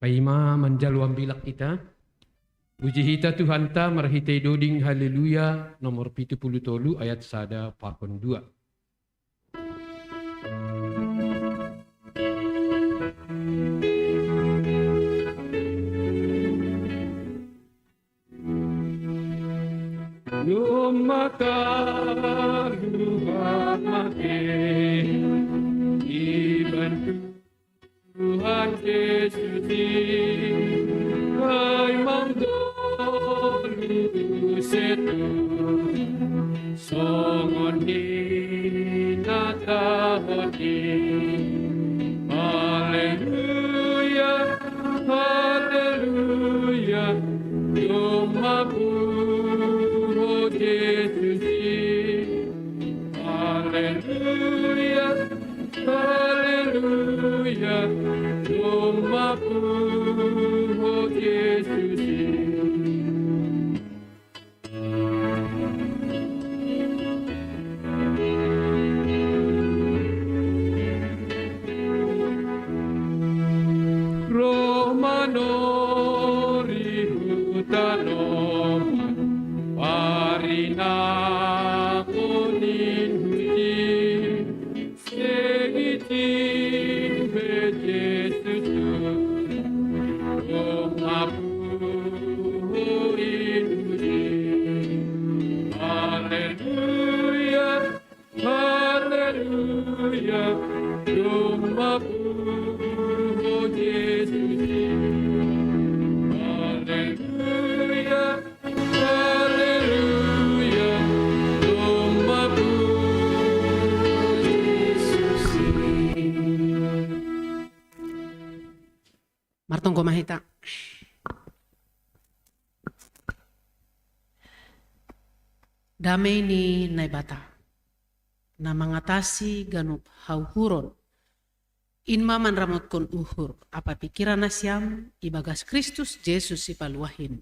Paima manjaluam bilak kita. Puji hita Tuhan ta marhitai doding haleluya nomor 70 ayat 1 pakon 2. Lumaka luhamake ibantu Tuhan Yesus ay mangdolu setu songon ni natahoni Haleluya Haleluya Yomaburo Yesus Haleluya Haleluya Yomaburo Yesus Romanori hutanom Parina kunin huji Segitin be Yesus Romapurin huji Haleluya Haleluya Romapurin Yesus Haleluya Haleluya Romapurin Yesus Martong kumahita. Damay ni naibata na mangatasi ganup hauhuron inma manramot kon uhur apa pikiran nasyam ibagas Kristus Yesus ipaluahin.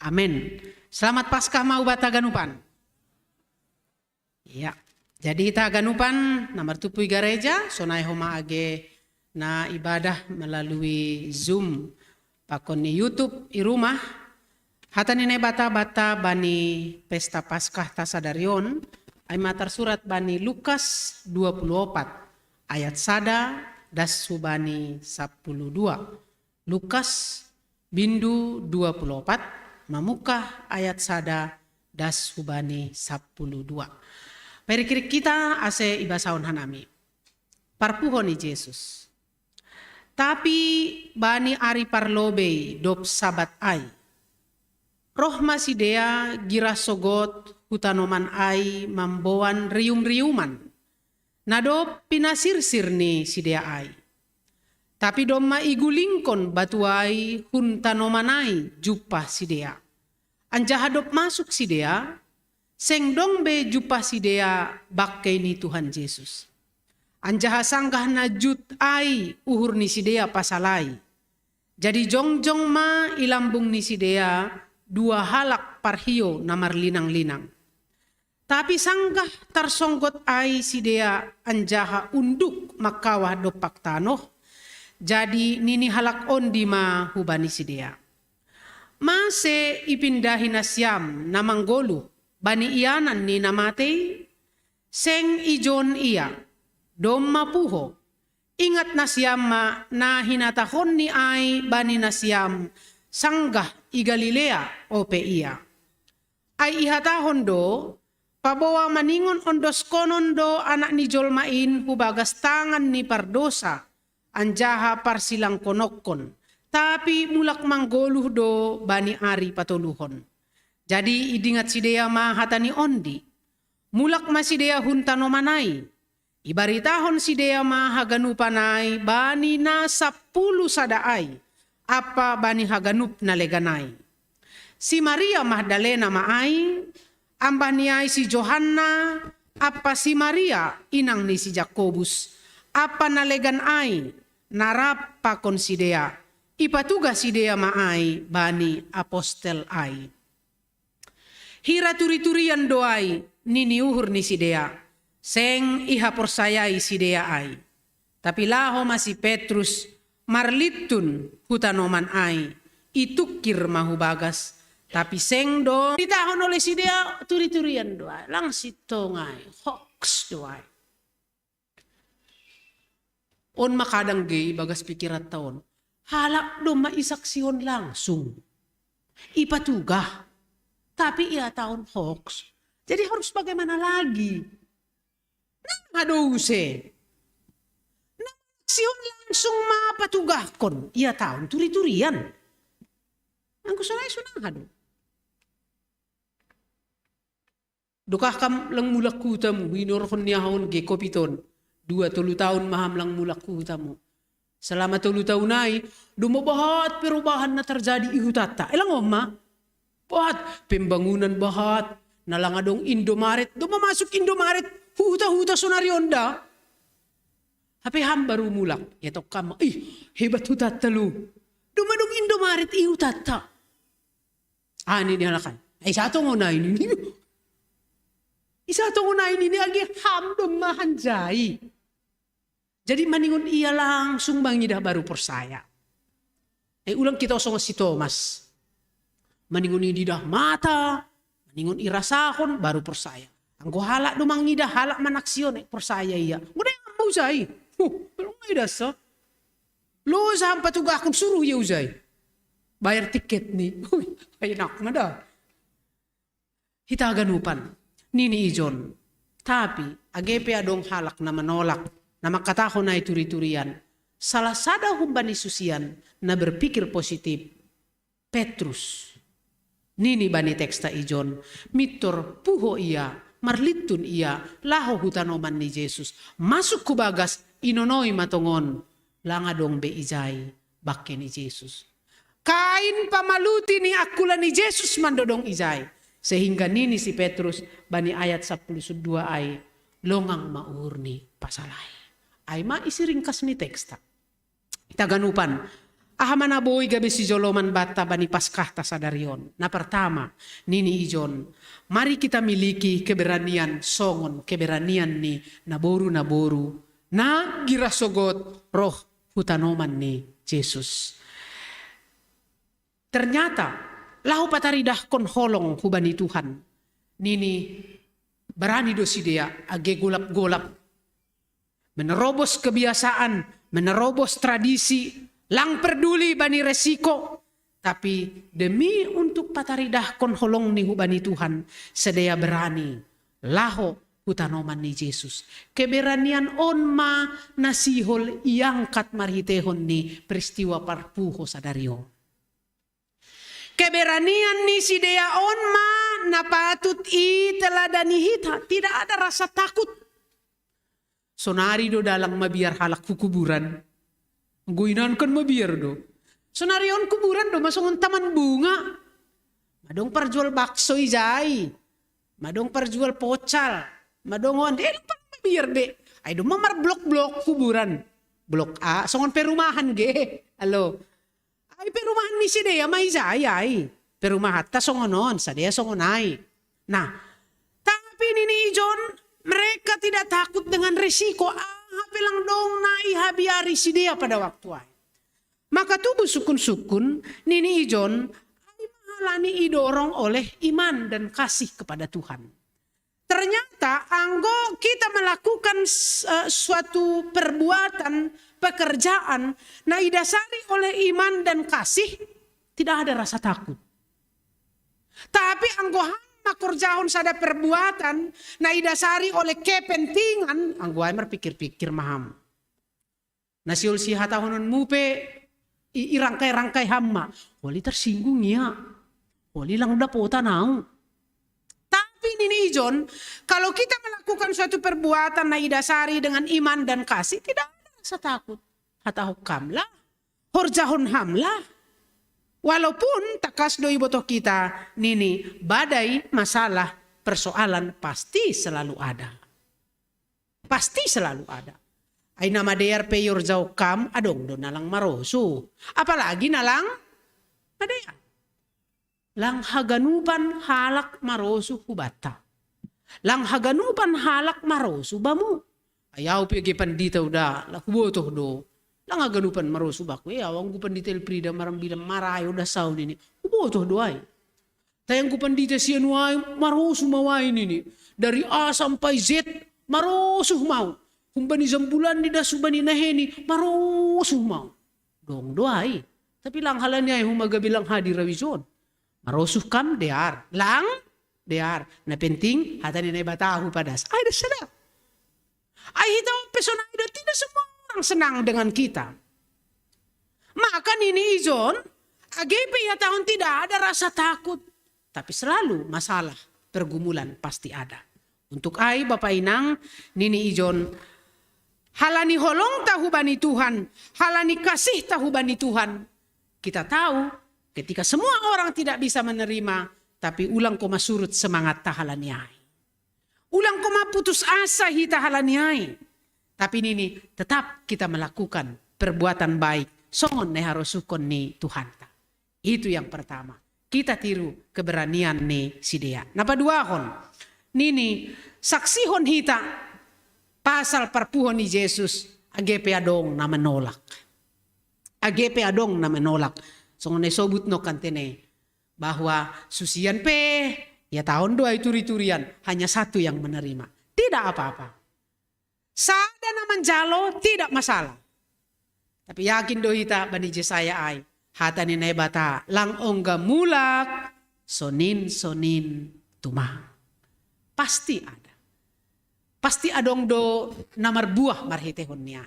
Amin. Selamat Paskah mau bata ganupan. Ya, jadi kita ganupan nomor tupui gereja sonai homa age na ibadah melalui Zoom pakon ni YouTube i rumah. Hata ni bata-bata bani pesta Paskah tasadarion ay matar surat bani Lukas 24 ayat 1 das subani 12. Lukas bindu 24 mamukah ayat 1 das subani 12. Perikir kita ase ibasaon hanami. Parpuhon ni Yesus. Tapi bani ari parlobe dop sabat ay. Roh masidea gira sogot hutanoman ay mamboan rium-riuman. Nadop pinasirsir ni sidea ay. Tapi doma igulingkon batuai huntanomanay jupah sidea. Anjahadop masuk sidea, sengdong be jupah sidea bakkay ni Tuhan Yesus. Anjaha sanggah na jut ay uhur ni sidea pasalay. Jadi jongjong ma ilambung ni sidea dua halak parhio namar linang-linang. Tapi sanggah tarsonggot ay sidea anjaha unduk makawah dopak tanoh. Jadi nini halak ondi ma hubani sidea. Mase ipindahi nasyam namanggolu bani iyanan ni namatei. Seng ijon iya dom mapuho. Ingat na siyam na hinatahon ni ay bani na siyam sanggah i Galilea o Peia. Ay ihatahon do, pabawa maningon ondos konon do anak ni Jolmain hubagas tangan ni pardosa, anjaha parsilang konokon. Tapi mulak manggoluh do bani ari patuluhon. Jadi idingat si dea mahata ni ondi. Mulak masidea huntano manay. Ibaritahon si dea mahaganupanay bani na 10 sadaay. Apa bani haganup na leganay. Si Maria Magdalena maay. Ambah niay si Johanna. Apa si Maria inang ni si Jakobus. Apa nalegan ay. Narap pakon si dea. Ipatuga si dea maay bani apostel ay. Hira turi-turian doay niniuhur ni si dea. Seng ihaporsayai si dea ay. Tapi laho masih Petrus marlitun hutanoman ay. Itukir mahubagas. Tapi seng do. Ditahon oleh si dea turi-turian doay. Langsit tongay. Hoax doay. On makadang gay bagas pikirat taon. Halak do maisaksiyon langsung. Ipatugah. Tapi ia tahun hoax. Jadi harus bagaimana lagi? Nah, adose. Nah, aksiyon langsung mapatugahkon. Ia tahun turi-turian. Ang gusto na isunang hado. Dukah kam lang mulak kutamu. Hinorkon niya haon ge kopiton. 2-3 tahun maham lang mulak kutamu. Selama 3 tahun ay, dumabahat perubahan na terjadi ihutata. Elang oma, bahat pembangunan bahat, nalangadong Indomaret, dumamasuk Indomaret, huta-huta sonarionda. Hape ham baru mulak, yatok kama, hebat hutata lu. Dumadong Indomaret ihutata. Ani nihalakan, isa itong unayin ini. Isa itong unayin ini, agi ham dumahanjay. Jadi maningon ia langsung bangidah baru persaya. Ulang kita osong si Thomas. Maningon ididah mata, maningon irasahon baru persaya. Anggo halak do mangidah halak manaksyon persaya iya. Udah yang mau usay. Belum ngidah sa. Lo saham patugah akong suruh ya usay. Bayar tiket ni. Enak na da. Hitaganupan. Nini ijon. Tapi agepe adong halak na manolak. Na makatahon na ituri-turian. Salah sada humbani susian na berpikir positif. Petrus. Nini bani teksta ijon. Mitor puho iya. Marlitun iya. Laho hutanoman ni Jesus. Masuk kubagas. Inonoy matongon. Langadong beizay. Bakke ni Jesus. Kain pamaluti ni akula ni Jesus mandodong izay. Sehingga nini si Petrus. Bani ayat 12 ay. Longang maurni pasalay. Ay maisiringkas ni teksta. Itaganupan. Ahamanaboy gabi si Joloman bata bani paskah tasadarion. Na pertama, nini ijon. Mari kita miliki keberanian songon, keberanian ni naboru-naboru. Na girasogot roh hutanoman ni Jesus. Ternyata, lahu pataridah kon holong hubani Tuhan. Nini berani dosidea age golap-golap. Menerobos kebiasaan, menerobos tradisi, lang peduli bani resiko. Tapi demi untuk pataridah kon holong ni hubani Tuhan, sedia berani. Laho hutanoman ni Jesus. Keberanian onma nasihol iangkat marhitehon ni peristiwa parpuho sadario. Keberanian ni si dea onma napatut teladani hita. Tidak ada rasa takut. Sonari do dalang mabiar halak kuburan. Guinan kan mabiar do. Sonari on kuburan do masongon taman bunga. Madong perjual bakso izay. Madong perjual pocal. Madongon mabiar de. Ay do mamar blok-blok kuburan. Blok A songon perumahan ge. Halo. Ay perumahan ni si dea may izay ay. Perumahan ta songonon sa dea songonay. Nah, tapi nini ijon mereka tidak takut dengan resiko. Bilang dong na ihabiari si dia pada waktu ay. Maka tubuh sukun-sukun nini ijon ay mahalani idorong oleh iman dan kasih kepada Tuhan. Ternyata kita anggo kita melakukan suatu perbuatan, pekerjaan, na idasari oleh iman dan kasih, tidak ada rasa takut. Tapi anggo hama korjahon sada perbuatan, na idasari oleh kepentingan, anggo ay berpikir-pikir maham. Na siul si hatahonon mupe, irangkai-rangkai hama, wali tersinggung ya, wali lang dapota nau. Tapi ini Ijon, kalau kita melakukan suatu perbuatan na idasari dengan iman dan kasih, tidak ada rasa takut. Hata hukamlah, horjahon hamlah. Walaupun takas doi botoh kita, nini badai, masalah, persoalan pasti selalu ada. Pasti selalu ada. Ay nama deyar peyor jauh kam, adong do nalang marosu. Apalagi nalang madeyar. Lang haganupan halak marosu hubata. Lang haganupan halak marosu bamu. Ayaw pigi pandita udah, lah botoh do. Lang haganupan marosu baku, awang ku pandita prida maram bilang marayo udah saun ini. Botoh doay. Tayang ku pandita siya nuay marosu mawain ini. Dari A sampai Z marosu mau. Kumbani zambulan ni da subani naheni marosu mau. Dong doay. Tapi lang halanya ay humaga bilang hadir rawison. Marosuh kam dear, lang dear. Na penting hata ni batahu padas. Ay dah sadar. Ay hitaw pesona ida tidak semua orang senang dengan kita. Maka nini Ijon, AGP ya tahun tidak ada rasa takut. Tapi selalu masalah, pergumulan pasti ada. Untuk ay Bapak Inang, nini Ijon, halani holong tahu bani Tuhan, halani kasih tahu bani Tuhan. Kita tahu ketika semua orang tidak bisa menerima, tapi ulang koma surut semangat tahalaniai. Ulang koma putus asa hita halaniai. Tapi ini tetap kita melakukan perbuatan baik. Songon ne harusukon ni Tuhan. Itu yang pertama. Kita tiru keberanian ni sidea. Napa duahon? Nini saksihon hita pasal perpuhon ni Yesus. AGP adong na menolak. AGP adong na menolak. Songon ne sobut no kantene. Bahwa susian pe, ya tahun doa turi-turian, hanya satu yang menerima. Tidak apa-apa. Sada naman jalo, tidak masalah. Tapi yakin dohita bani Jesaya ay, hata ni naibata, lang ongga mulak, sonin tumang. Pasti ada. Pasti adong do namar buah marhitehon niya.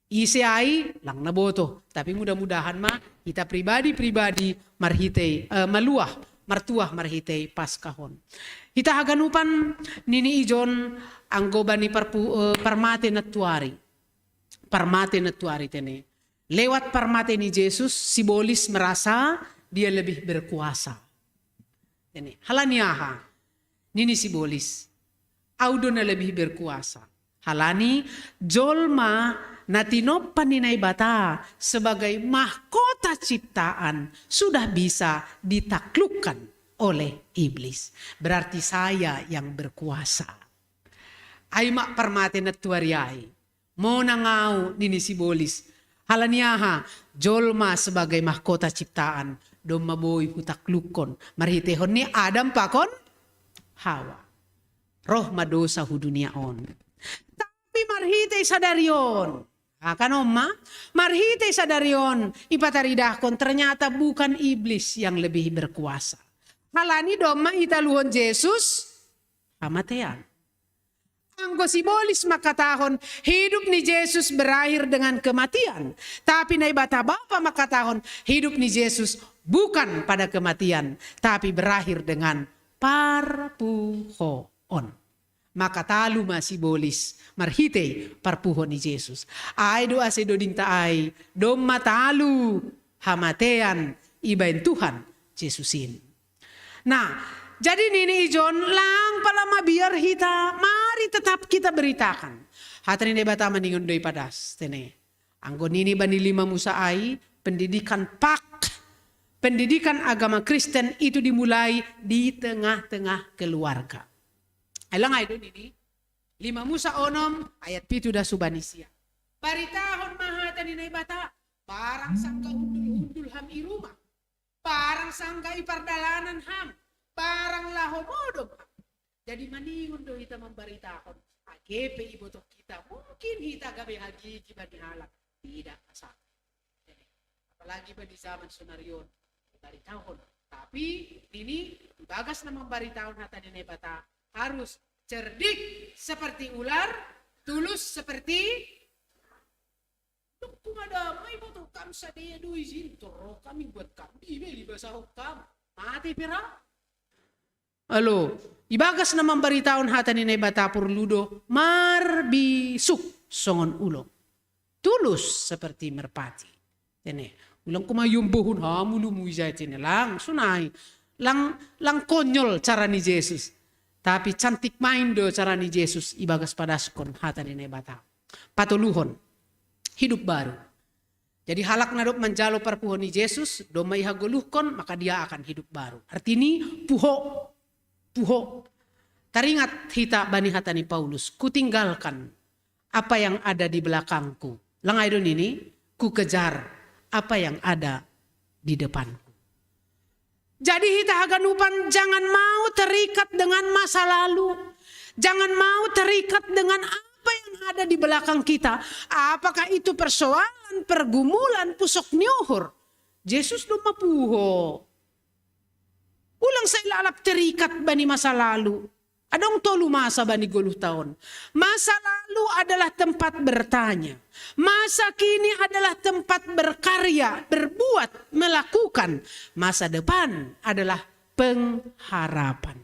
Isi ay lang naboto. Tapi mudah-mudahan kita pribadi marhitei maluah martuah marhitei paskahon. Kita haganupan nini Ijon anggo bani parmate natuari. Parmate natuari tene. Lewat parmate ni Yesus simbolis merasa dia lebih berkuasa. Tene halaniaha. Nini simbolis. Audo na lebih berkuasa. Halani jolma na tinopan ni naibata sebagai mahkota ciptaan sudah bisa ditaklukkan oleh iblis. Berarti saya yang berkuasa. Ay mak parmate na tuariay. Mo nangau nini sibolis. Halaniaha jolma sebagai mahkota ciptaan. Dom maboy hutaklukon. Marhitehon ni Adam pakon Hawa. Roh madosa hu dunia on. Tapi marhitay sadarion. Kanomma, marhitay sadarion. Ipataridahkon ternyata bukan iblis yang lebih berkuasa. Halani doma italuhon Yesus pamatean. Anggo simbolis makatahon hidup ni Yesus berakhir dengan kematian. Tapi naibata Bapa makatahon hidup ni Yesus bukan pada kematian. Tapi berakhir dengan parpuhoon. Maka talu simbolis marhitay parpuhon ni Yesus. Ay doa se doding taay dom matalu hamatean ibain Tuhan Yesusin. Nah, jadi nini Ijon lang palama biar hita mari tetap kita beritakan. Hatrin de bata maningon doi padas tene. Anggo nini bani 5 musa ay pendidikan pendidikan agama Kristen itu dimulai di tengah-tengah keluarga. Alang ay doon ini. 5 Musa onom ayat 7 da subanisia. Baritahon mahata ni naibata. Parang sangka undul-undul ham iruma. Parang sangka ipardalanan ham. Parang lahomodom ham. Jadi maningon do kita memberitakan AGP ibotok kita. Mungkin kita gabe hagi bani halak. Tidak masalah. Apalagi di zaman Sunaryon. Beritahu. Tapi ini bagas na memberitahu hata di nebata. Harus cerdik seperti ular. Tulus seperti kung ada may boto kam sa dia do izin. Toro kami buat kami. Beli bahasa hukam. Mati pira. Halo, ibagas na memberitahu hata ni nebata purludo marbisuk songon ulo. Tulus seperti merpati. Ini, ulang kumayumbuhun hamulu muizay tini lang sunay. Lang konyol cara ni Jesus. Tapi cantik main do cara ni Jesus ibagas padaskon hata ni nebata. Patuluhon, hidup baru. Jadi halak nadop menjalo perpuhon ni Jesus, do may haguluhkon maka dia akan hidup baru. Artini puho. Teringat hita bani hata ni Paulus, kutinggalkan apa yang ada di belakangku. Langay don ini, ku kejar apa yang ada di depanku. Jadi hita haganupan jangan mau terikat dengan masa lalu. Jangan mau terikat dengan apa yang ada di belakang kita. Apakah itu persoalan, pergumulan, pusok nyuhur. Yesus lumapuho. Ulang sa ilalap terikat bani masa lalu. Adong tolu masa bani 10 tahun. Masa lalu adalah tempat bertanya. Masa kini adalah tempat berkarya, berbuat, melakukan. Masa depan adalah pengharapan.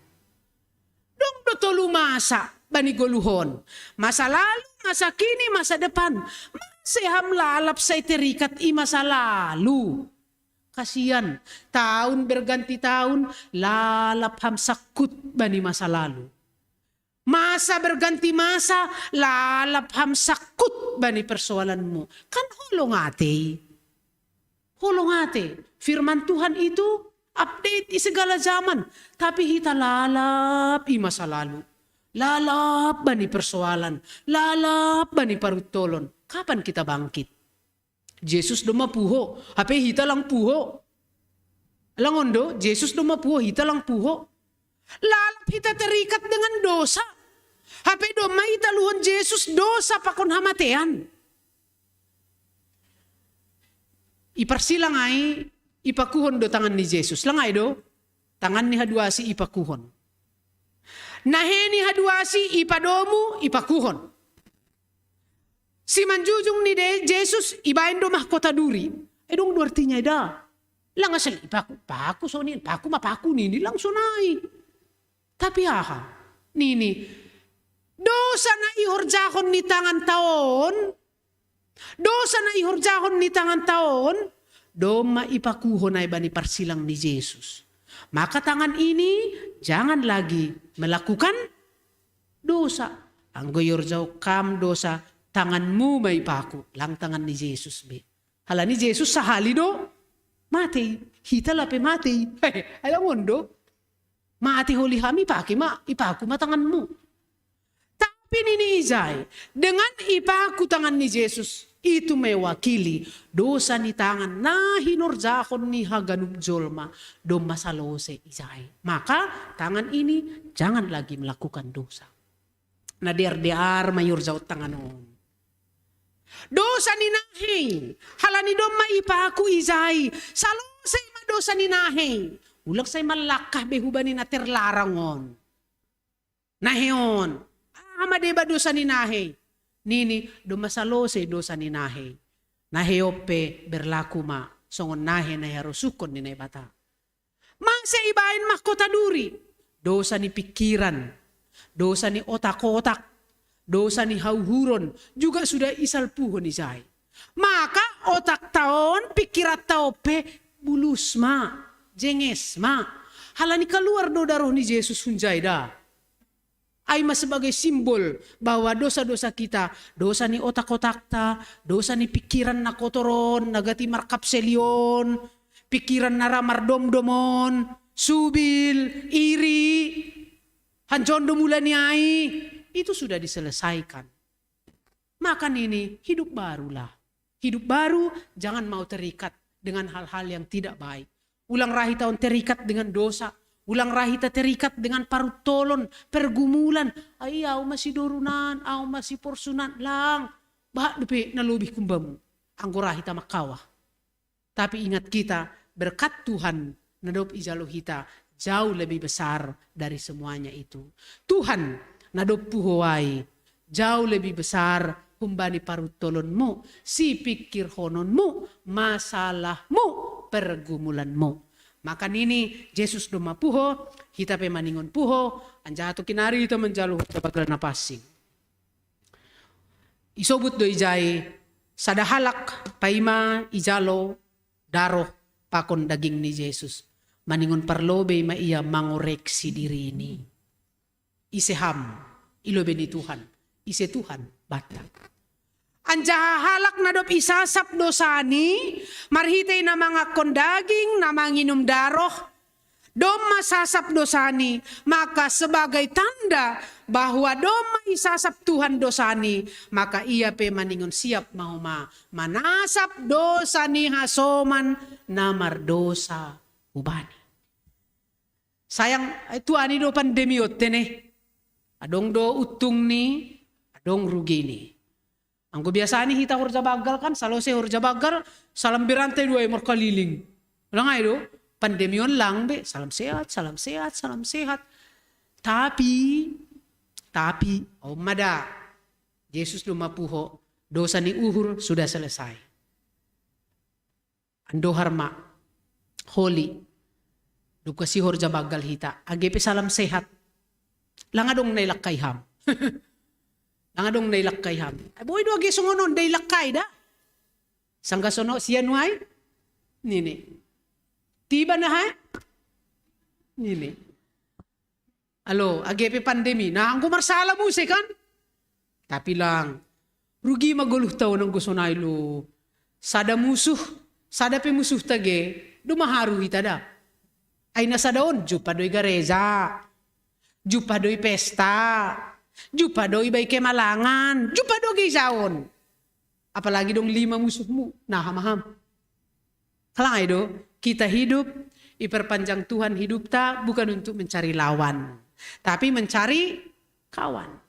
Dong do tolu masa bani goluhon. Masa lalu, masa kini, masa depan. Masiham lalap sa terikat i masa lalu. Kasihan, tahun berganti tahun, lalap ham sakut bani masa lalu. Masa berganti masa, lalap ham sakut bani persoalanmu. Kan holong ate. Holong ate. Firman Tuhan itu update di segala zaman. Tapi kita lalap i masa lalu. Lalap bani persoalan. Lalap bani parutolon. Kapan kita bangkit? Jesus doma puho, hape hita lang puho. Langondo, Jesus doma puho, hita lang puho. Lalap hita terikat dengan dosa. Hape doma hita luhon Jesus dosa pakon hamatean. Iparsilang ay ipakuhon do tangan ni Jesus. Langay do, tangan ni haduasi ipakuhon. Nahe ni haduasi ipadomu ipakuhon. Si manjujung ni Jesus ibain do mahkota duri. Dong artinya ida. Lang asal paku sonin, paku mapaku nini lang sunay. Tapi nini dosa na ihorjakon ni tangan taon. Dosa na ihorjakon ni tangan taon. Do maipakuhon ay bani parsilang ni Jesus. Maka tangan ini jangan lagi melakukan dosa. Ang goyorjaw kam dosa. Tanganmu may paku. Lang tangan ni Jesus be. Hala ni Jesus sa halido. Mati. Hita lape mati. Alam mo mati huli hami ipaku matanganmu. Tapi nini Izay. Dengan ipaku tangan ni Jesus. Itu mewakili dosa ni tangan na hinurjakon ni haganub jolma. Do masalose Izay. Maka tangan ini jangan lagi melakukan dosa. Nader-der mayurjaw tanganon. Dosa ni nahing. Halani do maipaku Izay. Salosay ma dosa ni nahing. Ulang say malakah behubani na terlarangon. Nahiyon. Amadeba dosa ni nahing. Nini do masalosay dosa ni nahing. Nahiyope berlaku ma. Songon nahe na harusukon ni naibata. Mangsa ibain mahkota duri. Dosa ni pikiran. Dosa ni otak-otak. Dosa ni hauhuron juga sudah isal puhon Izay. Maka otak taon, pikirat taope, bulus ma, jenges ma. Halani keluar do daroh ni Jesus hunjay da. Ay mas sebagai simbol bahwa dosa-dosa kita, dosa ni otak-otak ta, dosa ni pikiran na kotoron, nagati markap selion, pikiran na ramardom-domon, subil, iri, hancondo mula ni ay. Itu sudah diselesaikan. Maka ini hidup barulah. Hidup baru jangan mau terikat dengan hal-hal yang tidak baik. Ulang rahi tahun terikat dengan dosa. Ulang rahita terikat dengan parutolon, pergumulan. Ay, aw masih dorunan, aw masih porsunan lang. Bah, depe nalubih kumbamu. Anggo rahita makawah. Tapi ingat kita, berkat Tuhan, nadop ijalo hita jauh lebih besar dari semuanya itu. Tuhan, nadop puhowai, jauh lebih besar humbani parutolonmu, si pikir hononmu, masalahmu, pergumulanmu. Maka nini Yesus doma puho, hita pe maningon puho, anjato kinari ito menjaluh kapag napasing. Isobut do ijay, sadahalak paima ijalo daroh pakon daging ni Yesus. Maningon parlobe maiya mangoreksi diri ini. Iseham, ilobe ni Tuhan, ise Tuhan bata. Anjahalak na dop isasap dosani, marhitay na mga kondaging na manginum daroh, dom masasap dosani, maka sebagai tanda bahwa dom isasap Tuhan dosani, maka ia pe maningon siap mahuma manasap dosani hasoman na mardosa ubani. Sayang, itu ani do pandemi otene, adong do utung ni, adong rugi ni. Ang kebiasaan ni hita hurja bagal kan, salose hurja bagal, salam berantai dua emor keliling. Lang ay do, pandemion lang be, salam sehat, salam sehat, salam sehat. Tapi, mada, Yesus lumapuho, dosa ni uhur sudah selesai. Ando harma, holy, duka si hurja bagal hita, agepe salam sehat. Lang adong nailakay ham. Ang adong nailakay ham. Ay boy do agi sungonon nailakay da. Sangga sono siya nuay? Nini. Tiba na ha? Nini. Alo, agi pe pandemi. Na ang kumarsala mo kan? Tapi lang, rugi maguluh tao ng gusto na ilo. Sada musuh, sada pe musuh tage, dumaharu hita da. Ay nasa daon, jupa doy gareza. Jupa doy pesta. Jupa do ibay kemalangan, jupa do gisaon. Apalagi dong 5 musuhmu, nahamaham. Kalangay do, kita hidup, iperpanjang Tuhan hidup ta bukan untuk mencari lawan, tapi mencari kawan.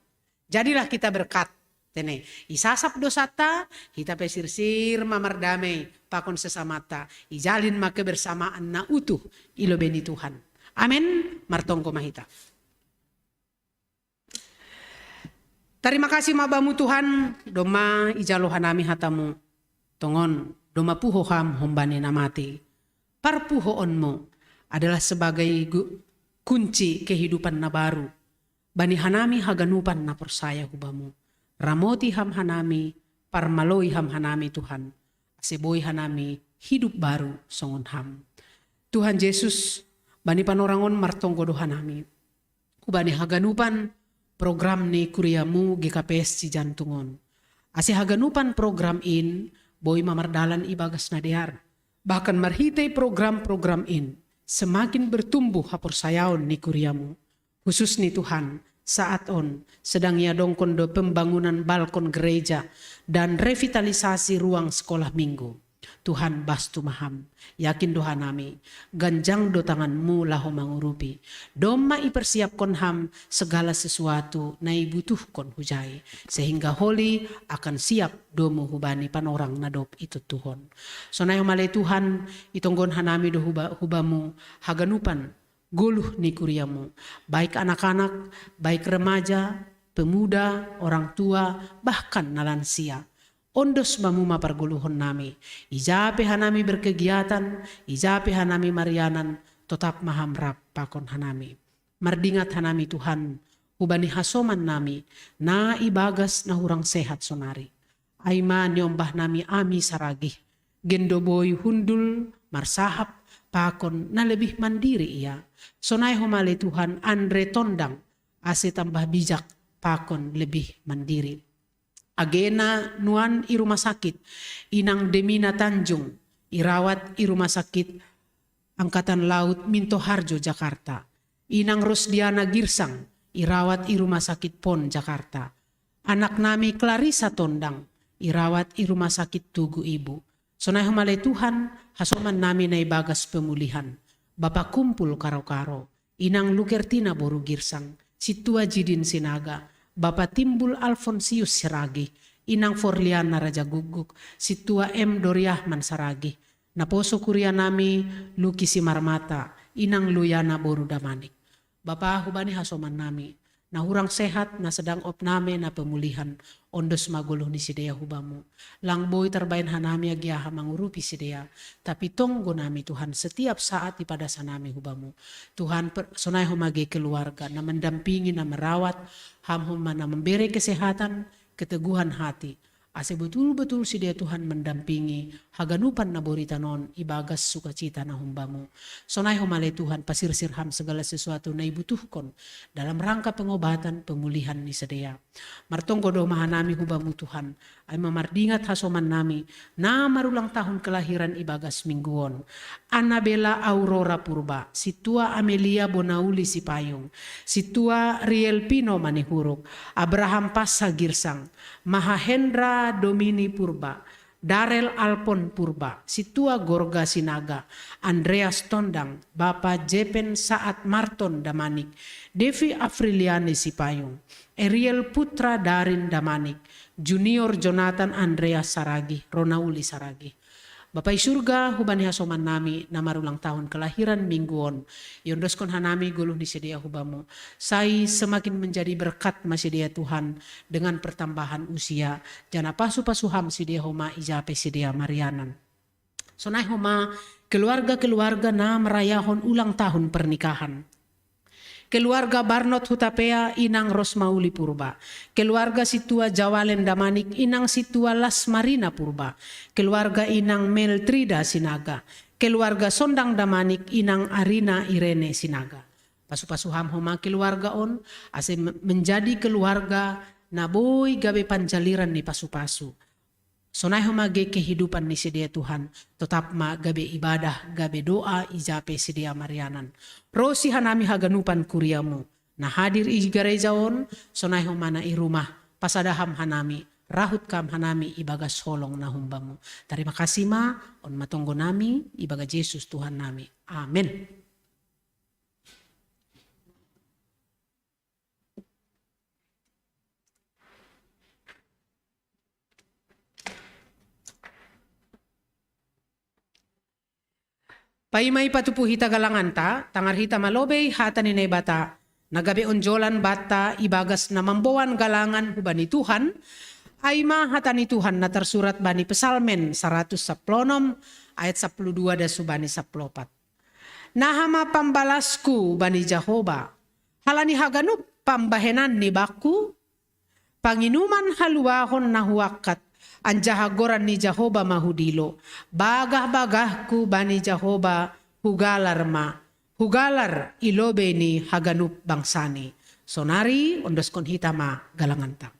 Jadilah kita berkat. Tene, isasap dosata, kita pesirsir mamardamai, pakon sesamata, ijalin maka bersamaan na utuh, ilo beni Tuhan. Amin, martongko mahita. Terima kasih mabamu Tuhan, doma ijalo hanami hatamu, tongon doma puho ham hombane namati. Parpuhoonmu adalah sebagai kunci kehidupan na baru. Bani hanami haganupan na persaya hubamu. Ramoti ham hanami, parmaloi ham hanami Tuhan. Aseboy hanami hidup baru songon ham. Tuhan Yesus, bani panorangon martonggodo hanami. Kubani haganupan program ni kuriamu GKPS si jantungon. Asi haganupan program in, boy mamardalan ibagas na diar. Bahkan marhitay program-program in, semakin bertumbuh hapor sayaon ni kuriamu. Khusus ni Tuhan, saat on, sedang iadong kondo pembangunan balkon gereja dan revitalisasi ruang sekolah minggu. Tuhan bastu maham, yakin doa nami, ganjang do tanganmu laho mangurupi. Doma ipersiapkan ham segala sesuatu na ibutuhkon hujai. Sehingga holi akan siap domo hubani panorang nadop itu Tuhan. So na yung malay Tuhan, itonggon hanami do hubamu, haganupan, guluh ni kuriamu. Baik anak-anak, baik remaja, pemuda, orang tua, bahkan nalansia. Ondos mamuma parguluhon nami. Ijape hanami berkegiatan, ijape hanami marianan, tetap mahamrap pakon hanami. Mardingat hanami Tuhan, ubani hasoman nami, na ibagas na hurang sehat sonari. Ayma niombah nami ami saragih, gendoboy hundul, marsahap, pakon na lebih mandiri iya. Sonay humali Tuhan, Andre tondang, ase tambah bijak, pakon lebih mandiri. Agena nuan i rumah sakit, Inang Demina Tanjung, irawat i rumah sakit Angkatan Laut Minto Harjo, Jakarta. Inang Rosdiana Girsang, irawat i rumah sakit PON, Jakarta. Anak nami Clarissa Tondang, irawat i rumah sakit Tugu Ibu. Sonay humalay Tuhan, hasoman nami na ibagas pemulihan. Bapak kumpul karo-karo, inang Lukertina boru girsang, situa Jidin Sinaga, Bapak Timbul Alfonsius Siragi, inang Forliana Raja Guguk, situa M. Doriahman Saragi, naposo kuria nami Luki Simarmata, inang Luyana boru damanik. Bapak hubani hasoman nami, na hurang sehat na sedang opname na pemulihan, ondos maguluh ni sidea hubamu. Lang boy terbain hanami agiaha mangurupi sidea, tapi tonggo nami Tuhan setiap saat ipada sanami hubamu. Tuhan sonai homage keluarga na mendampingi na merawat, ham-homa na memberi kesehatan, keteguhan hati. Ase betul-betul si dia Tuhan mendampingi haganupan na borita non ibagas sukacita na humbamu. Sonai homale Tuhan pasir-sir ham segala sesuatu na ibutuhkon dalam rangka pengobatan pemulihan ni sedia. Martonggo do mahanami hubamu Tuhan ay mamardingat hasoman nami na marulang tahun kelahiran ibagas mingguon. Annabella Aurora Purba, situa Amelia Bonauli Sipayung, situa Riel Pino Manihuruk, Abraham Passa Girsang, Mahahendra Domini Purba, Darel Alpon Purba, situa Gorga Sinaga, Andreas Tondang, Bapak Jepen Saat Marton Damanik, Devi Afriliani Sipayung, Ariel Putra Darin Damanik, Junior Jonathan Andreas Saragi, Ronauli Saragi. Bapak surga hubani hasoman nami na marulang tahun kelahiran mingguon. Yondoskon hanami guluh ni sedia hubamu. Sai semakin menjadi berkat masidia Tuhan dengan pertambahan usia. Jana pasu-pasuham sedia homa ijape sedia Marianan. Sonai homa keluarga-keluarga na merayahon ulang tahun pernikahan. Keluarga Barnot Hutapea inang Rosmauli Purba. Keluarga situa Jawalen Damanik inang situa Las Marina Purba. Keluarga inang Meltrida Sinaga. Keluarga Sondang Damanik inang Arina Irene Sinaga. Pasu-pasuham homa keluarga on ase menjadi keluarga naboy gabe panjaliran ni pasu-pasu. Sonai homage kehidupan ni sedia Tuhan, tetap ma gabe ibadah, gabe doa, ijape sedia Marianan. Rosi hanami haganupan kuriamu, na hadir i gereja on, sonai homana i rumah, pasadaham hanami, rahut kam hanami ibagas holong na humbamu. Terima kasih ma, on matonggo nami, ibaga Yesus Tuhan nami. Amin. Paimay patupu hita galangan ta, tangar hita malobey hata ni bata, nagabi onjolan bata ibagas na mambawan galangan hubani Tuhan, ay mahata ni Tuhan na tersurat bani Pesalmen 110 ayat 12 da subani 14. Nahama pambalasku bani Jehovah, halani haganup pambahenan ni baku, panginuman haluahon na huwakat, anjahagoran ni Jehovah mahudilo. Bagah-bagahku bani Jehovah hugalar ma. Hugalar ilobe ni haganup bangsani. Sonari ondoskon hitama galanganta.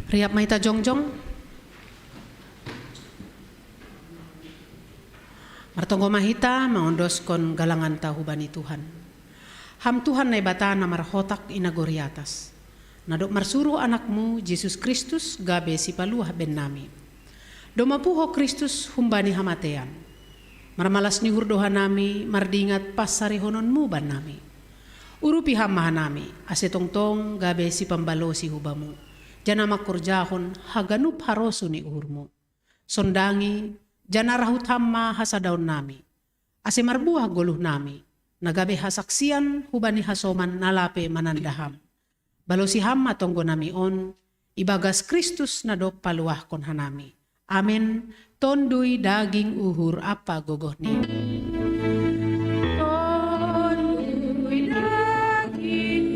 Riap maita jongjong. Martonggo mahita maondos kon galangan tahu bani Tuhan. Ham Tuhan na ibata na marhotak inagori atas. Nadok marsuro anakmu Yesus Kristus gabe si paluah ben nami. Domapuho Kristus humbani hamatean. Marmalas ni hurdoha nami mardingat pas sarihononmu ban nami. Urupi hamahan nami asetongtong gabe si pambalo si hubamu. Jana makurjahon haganup harosu ni uhurmu. Sondangi jana rahut hamma hasadaon nami. Ase marbuah goluh nami. Nagabe hasaksian hubani hasoman nalape manandaham. Balosi hamma tonggo nami on. Ibagas Kristus nadok paluah kon hanami. Amin. Tondui daging uhur apa gogoh ni. Tondui daging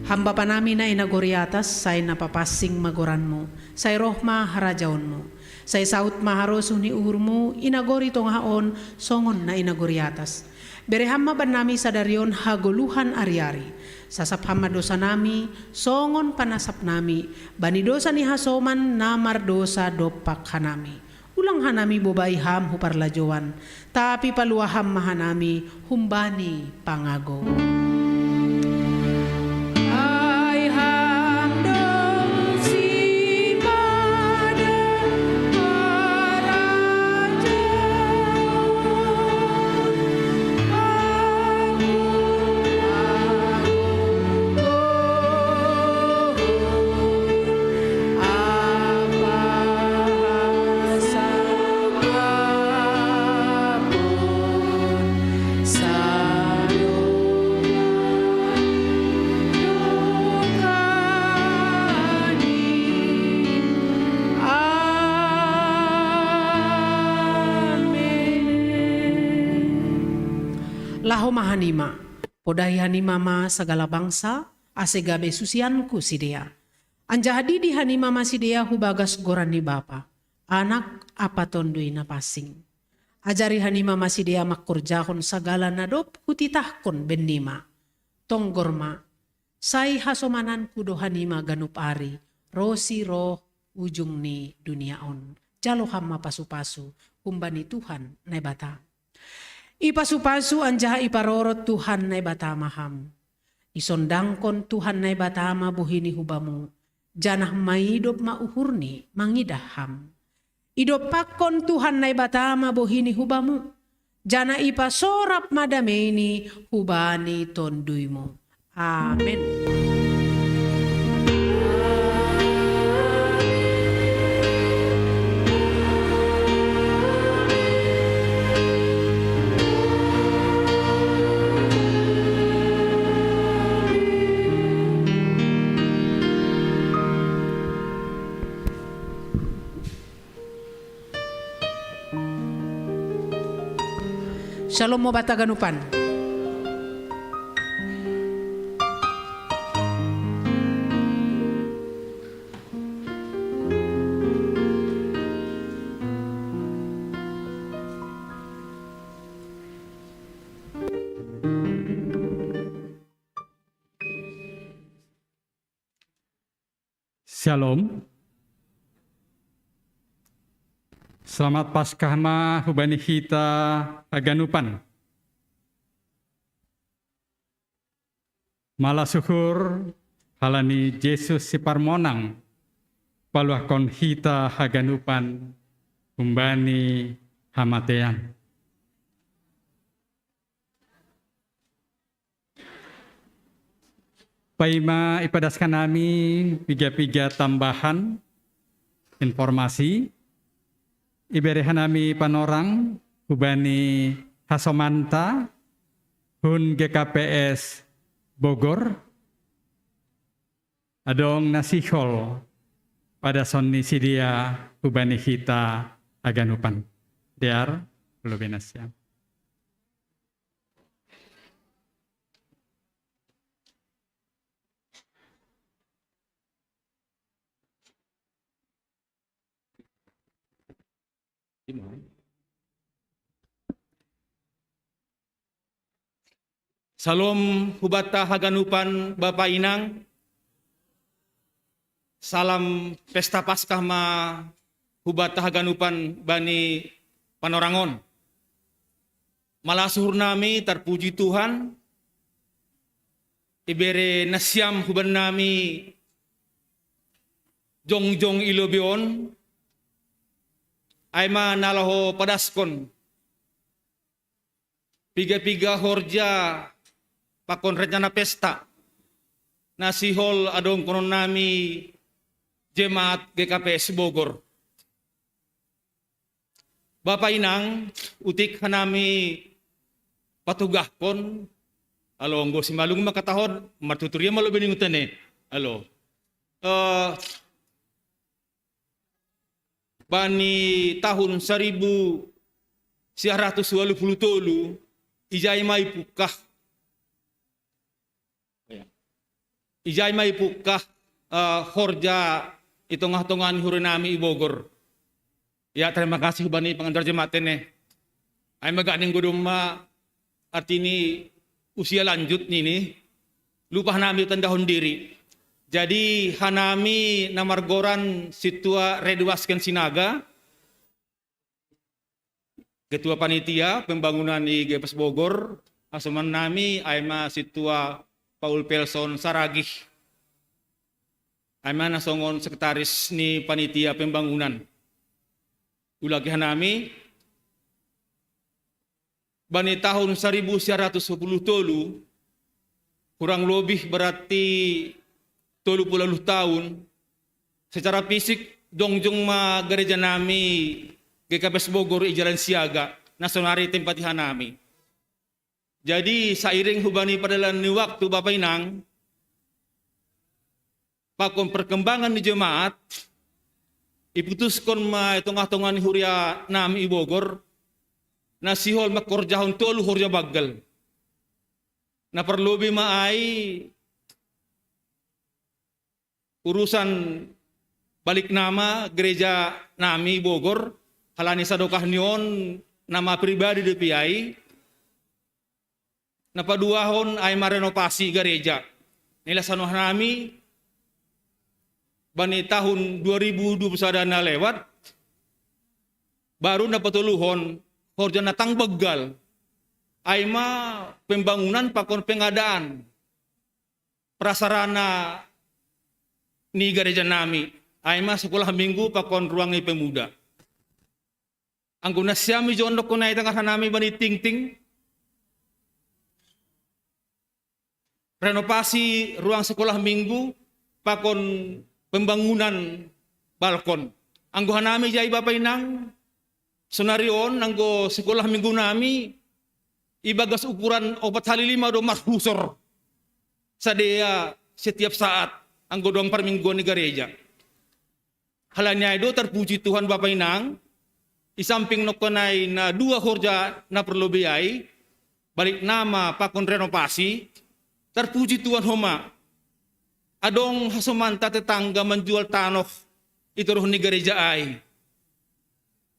hamba pa namin na inagoriatas, say napapasing magoranmo, say rohma harajaonmo, say saut maharoso ni uhurmo, inagori tong haon, songon na inagoriatas. Berehama ban nami sadarion hagoluhan ariari, sasap hama dosa nami, songon panasap nami, bani dosa ni hasoman namar dosa dopak hanami. Ulang hanami bobay ham huparlajoan, tapi paluaham mahanami humbani pangago. Laho mahanima, podahi hanima ma segala bangsa, asegabe susianku sidea. Anjahadi di hanima ma sidea hubagas goran ni bapa, anak apa tondui na pasing. Ajari hanima ma sidea makurjahon segala nadop hutitahkon benima. Tonggorma, say hasomanan kudo hanima ganup ari, rosi roh ujung ni duniaon. Jalo hamma pasu-pasu, humbani Tuhan na bata. Ipasupasu anjaha iparorot Tuhan na batamaham. Isondangkon Tuhan na batama buhini hubamu. Janah maidop mauhurni mangidaham. Idopakon Tuhan na batama buhini hubamu. Jana ipasorap madameni hubani tonduymu. Amen. Shalom mo bata ganupan. Shalom. Selamat Paskah ma hubani hita aganupan. Malah syukur halani Yesus si parmonang paluah kon hita haganupan humbani hamatean. Paima ipadaskan nami piga-piga tambahan informasi. Iberehan nami panorang hubani Hasomanta hun GKPS Bogor. Adong nasihol pada sonni sidia hubani kita aganupan. Diar lubenasya. Salam hubata haganupan Bapak Inang. Salam pesta Paskah ma hubata haganupan bani Panorangon. Malasuhur nami terpuji Tuhan. Ibere nasyam huban nami jongjong ilobion. Aima nalaho padaskon. Piga-piga horja pakon rencana pesta. Nasihol adong konon nami jemaat GKPS Bogor. Bapak Inang, utik hanami patugahkon. Alo, nggo si malung makatahod, martuturya malo beningutan eh. Alo. Bani tahun 1980 ijay may pukah. Ijay may pukah horja itong-hatongan hurinami Ibogor. Ya, terima kasih bani pengandar jematen eh. Ay maganing guduma artini usia lanjut nini. Lupa hanami tandahon diri. Jadi hanami namargoran situa Redwasken Sinaga. Ketua panitia pembangunan di GKPS Bogor. Asuman nami aima situa Paul Pelson Saragih. Aima nasongon sekretaris ni panitia pembangunan. Ulagi hanami bani tahun 1910 tolu kurang lebih berarti 30 tahun secara fisik dongjong ma gereja nami GKPS Bogor i Jalan Siaga nasonari tempat hanami. Jadi sairing hubani padalan ni waktu Bapak Inang pakon perkembangan di jemaat iputuskon ma itong-atongan huria nami i Bogor nasihol makorjahon tolu horja baggal. Na perlobi maay urusan balik nama gereja nami Bogor halani sadokah nion nama pribadi de piai na paduahon ay marenovasi gereja nila sanoh nami bani tahun 2021 na lewat baru na patuluhon horja natang begal ay ma pembangunan pakon pengadaan prasarana ni gereja nami ay ma sekolah minggu pakon ruangi pemuda. Anggo nasyami jondok ko na itang nami bani ting-ting renovasi ruang sekolah minggu pakon pembangunan balkon. Anggo hanami jay Bapak Inang sonarion anggo sekolah minggu nami ibagas ukuran 4x5 do marhusor sadea setiap saat anggo doang permingguan di gereja. Halanya itu terpuji Tuhan Bapak Inang isamping nokonay na 2 horja na perlu biay balik nama pakon renovasi terpuji Tuhan homa adong hasomanta tetangga menjual tanah itu roh ni gereja ay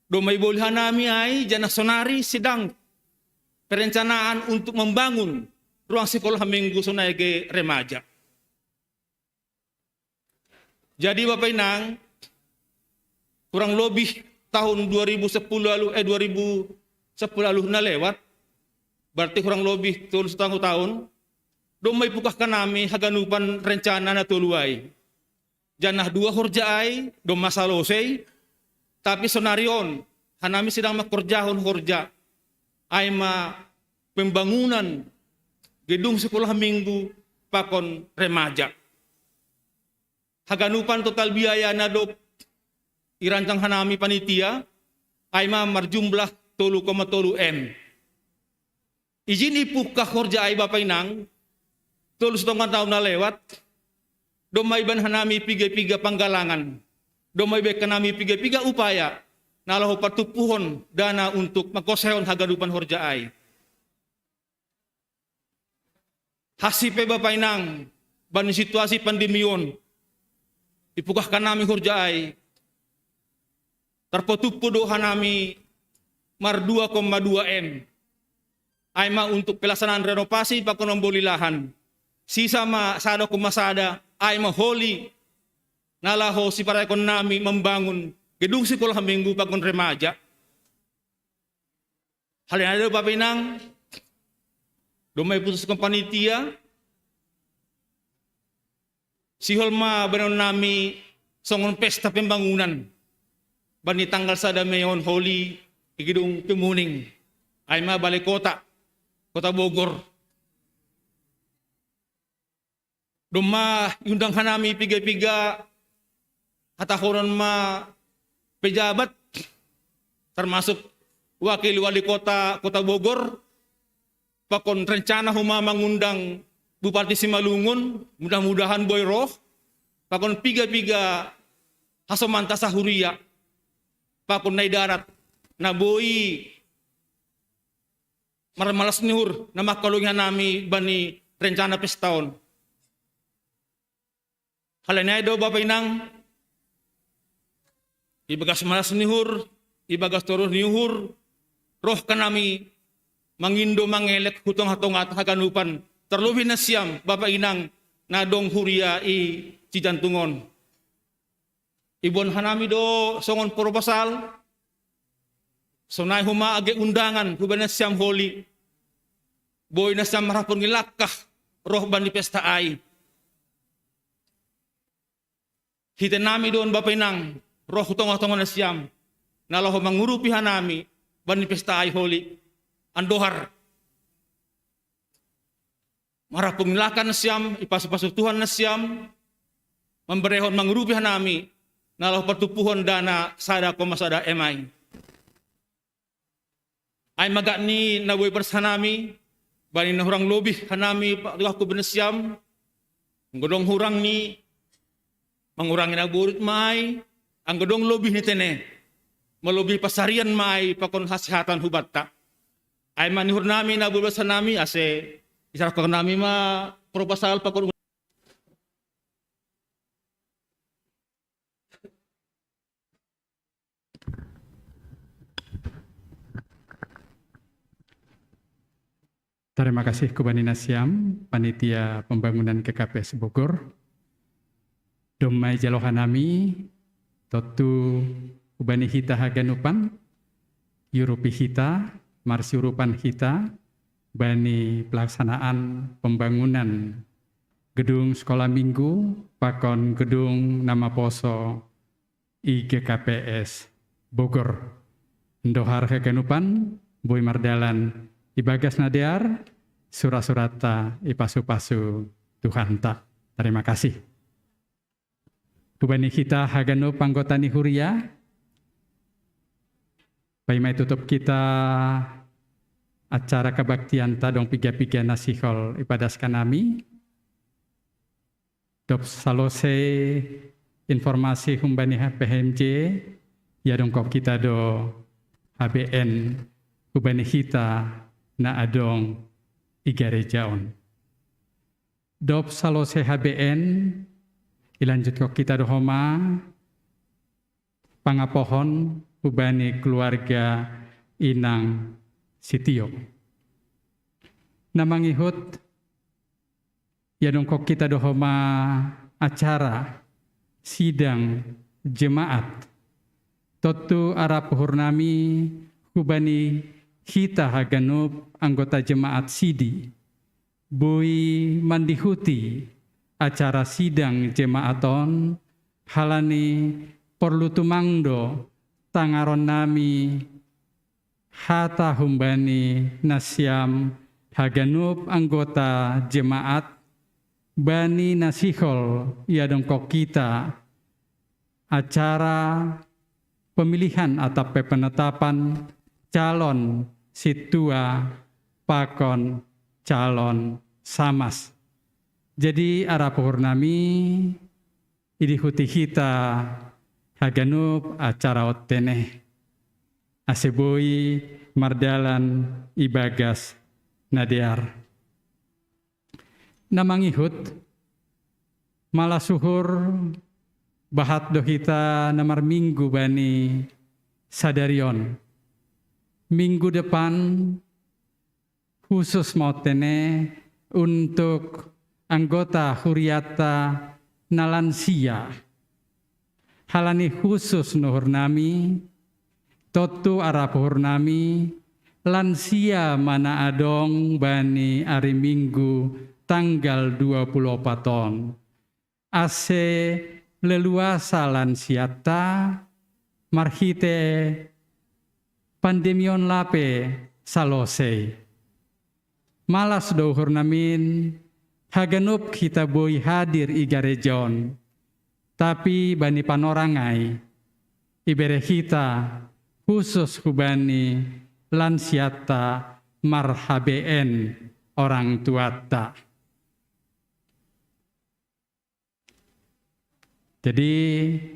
do may bolhan nami ay jana sonari sedang perencanaan untuk membangun ruang sekolah minggu sonai remaja. Jadi Bapak Inang kurang lebih tahun 2010 lalu na lewat berarti kurang lebih 1 tahun do may pukahkan nami haganupan rencana na tuluay. Janah 2 horja ay do masalosay tapi sonarion hanami sedang makorjahon horja ay ma pembangunan gedung sekolah minggu pakon remaja. Haganupan total biaya na do irancang hanami panitia ay marjumlah 3,3 M. Izin ipukah korja ay bapay nang 3 tahun na lewat, domay ban hanami piga-piga panggalangan, domay bek kanami piga-piga upaya, nalahu patupuhon dana untuk magkoseon haganupan korja ay. Hasipe bapay nang ban situasi pandemion, ipukah kanami korja ay, terpotupo do hanami mar 2,2 M. Ay untuk pelaksanaan renovasi pakonomboli lahan. Sisa sada kumasada ay holi nalaho si para ekonomi membangun gedung sekolah minggu pakon remaja. Hal yang ada Bapak Inang, domay putus panitia, si holma benon nami songon pesta pembangunan. Bani tanggal sada mayon holi gedung Kemuning, ay balai kota Bogor. Duma undang hanami piga-piga hatahoron pejabat termasuk wakil wali kota Bogor pakon rencana huma mengundang Bupati Simalungun, mudah-mudahan boy roh pakon piga-piga hasomanta sahuria pakon naik darat na boy malas nihur na makalungan nami bani rencana pestaon. Halanya do Bapak Inang, ibagas malas nihur, ibagas turun nihur, roh kanami mangindo mangelek hutong hatongat haganupan, terlebih na siyam Bapak Inang na dong huria i cijantungon. Ibon hanami do songon proposal, sonay huma age undangan huban na siyam holi. Boy na siyam marapon ngilakah roh bani pesta ay. Hiten nami doon Bapak Inang roh hutong-hutong na siyam. Nalaho mangurupihan nami bani pesta ay holi. Andohar. Marapon ngilakan na siyam, ipasupasuk Tuhan na siyam. Memberehon mangurupihan nami. Nalaho patupuhon dana sada komasada emay. Ay magani na boy persanami, bani na hurang lobih hanami pak ko benesyam, godong hurang ni mengurangi na burit mai, ang godong lobih ni tene, melobih pasarian mai pakon hasihatan hubatta. Ay manihur nami na bulbasan nami ase isarap ko nami proposal pakon. Terima kasih Kubani Nasyam, Panitia Pembangunan KKPS Bogor. Domai Jalohanami, Totu Kubani Hita Haganupan, Yurupi Hita, Marsiurupan Hita, Bani pelaksanaan pembangunan gedung sekolah minggu, pakon gedung nama poso IGKPS Bogor. Ndohar Haganupan, Boy Mardalan, Ibagas Nadear, Surasurata, Ipasu-pasu, Tuhan tak. Terima kasih. Kubani kita Hagano Panggotani Huria. Paimai tutup kita acara kebaktian tadong piga-piga nasihol ipadaskan nami. Dop salose informasi humbani PHMJ, ya dongkok kita do HBN kubani kita na adong igarejaon. Dop salose HBN ilanjut kok kita dohoma pangapohon ubani keluarga Inang Sitio. Namangihut ya dongkok kita dohoma acara sidang jemaat totu arah purnami ubani kita Haganup anggota jemaat Sidi, bui mandihuti acara sidang jemaaton, halani perlu tumangdo tangaron nami, hata humbani nasyam Haganup anggota jemaat, bani nasihol ia dongkok kita acara pemilihan atau penetapan calon situa pakon calon samas. Jadi ara purnami idihuti kita haganup acara otene aseboi mardalan ibagas nadear. Namangihut malah suhur bahat dohita namar minggu bani sadarion. Minggu depan khusus mautene untuk anggota huriata nalansia. Halani khusus nuhur nami, totu arapuhur nami, lansia mana adong bani hari Minggu tanggal 24 ton. Ase leluasa lansiata, marhite pandemion lape salose. Malas dohur namin, haganup kita boy hadir i garejon. Tapi bani panorangai, ibere kita khusus hubani lansiata marhabeen orang tuata. Jadi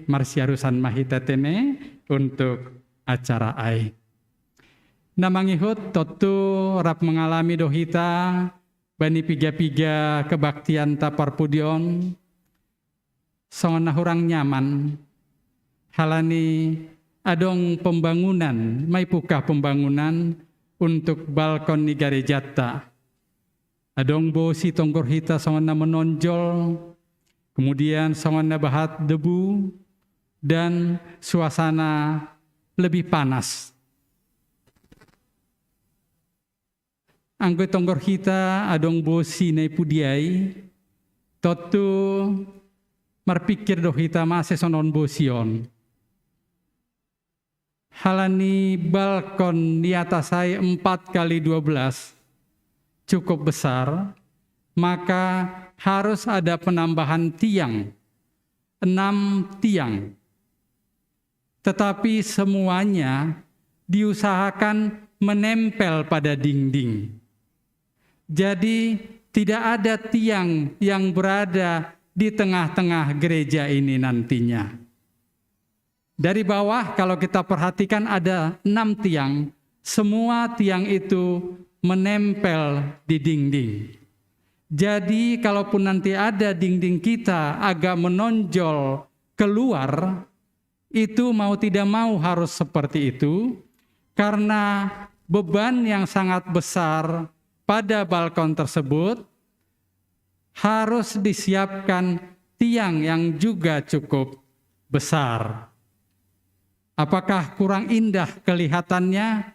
marsiarusan mahitatene untuk acara ai. Namangihut totu rap mengalami dohita bani piga-piga kebaktian taparpudion songona hurang nyaman halani adong pembangunan mai puka pembangunan untuk balkon ni garejata adong bosi tonggor hita songona menonjol kemudian songona bahat debu dan suasana lebih panas. Anggo tonggor hita adong bosi nai pudiai totu marpikir doh hita masih sonon bosion. Halani balkon di atas saya 4x12 cukup besar, maka harus ada penambahan tiang, 6 tiang. Tetapi semuanya diusahakan menempel pada dinding. Jadi tidak ada tiang yang berada di tengah-tengah gereja ini nantinya. Dari bawah kalau kita perhatikan ada 6 tiang, semua tiang itu menempel di dinding. Jadi kalaupun nanti ada dinding kita agak menonjol keluar, itu mau tidak mau harus seperti itu, karena beban yang sangat besar pada balkon tersebut harus disiapkan tiang yang juga cukup besar. Apakah kurang indah kelihatannya?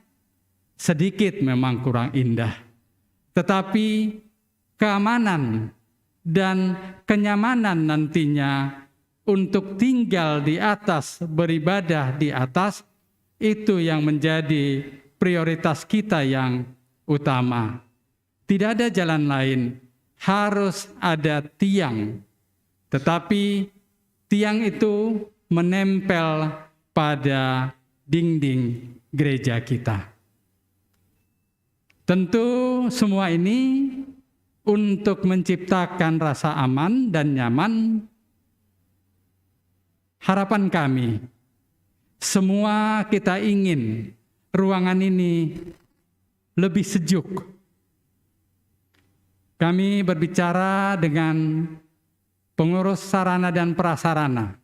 Sedikit memang kurang indah. Tetapi keamanan dan kenyamanan nantinya untuk tinggal di atas, beribadah di atas, itu yang menjadi prioritas kita yang utama. Tidak ada jalan lain, harus ada tiang. Tetapi tiang itu menempel pada dinding gereja kita. Tentu semua ini untuk menciptakan rasa aman dan nyaman. Harapan kami, semua kita ingin ruangan ini lebih sejuk. Kami berbicara dengan pengurus sarana dan prasarana.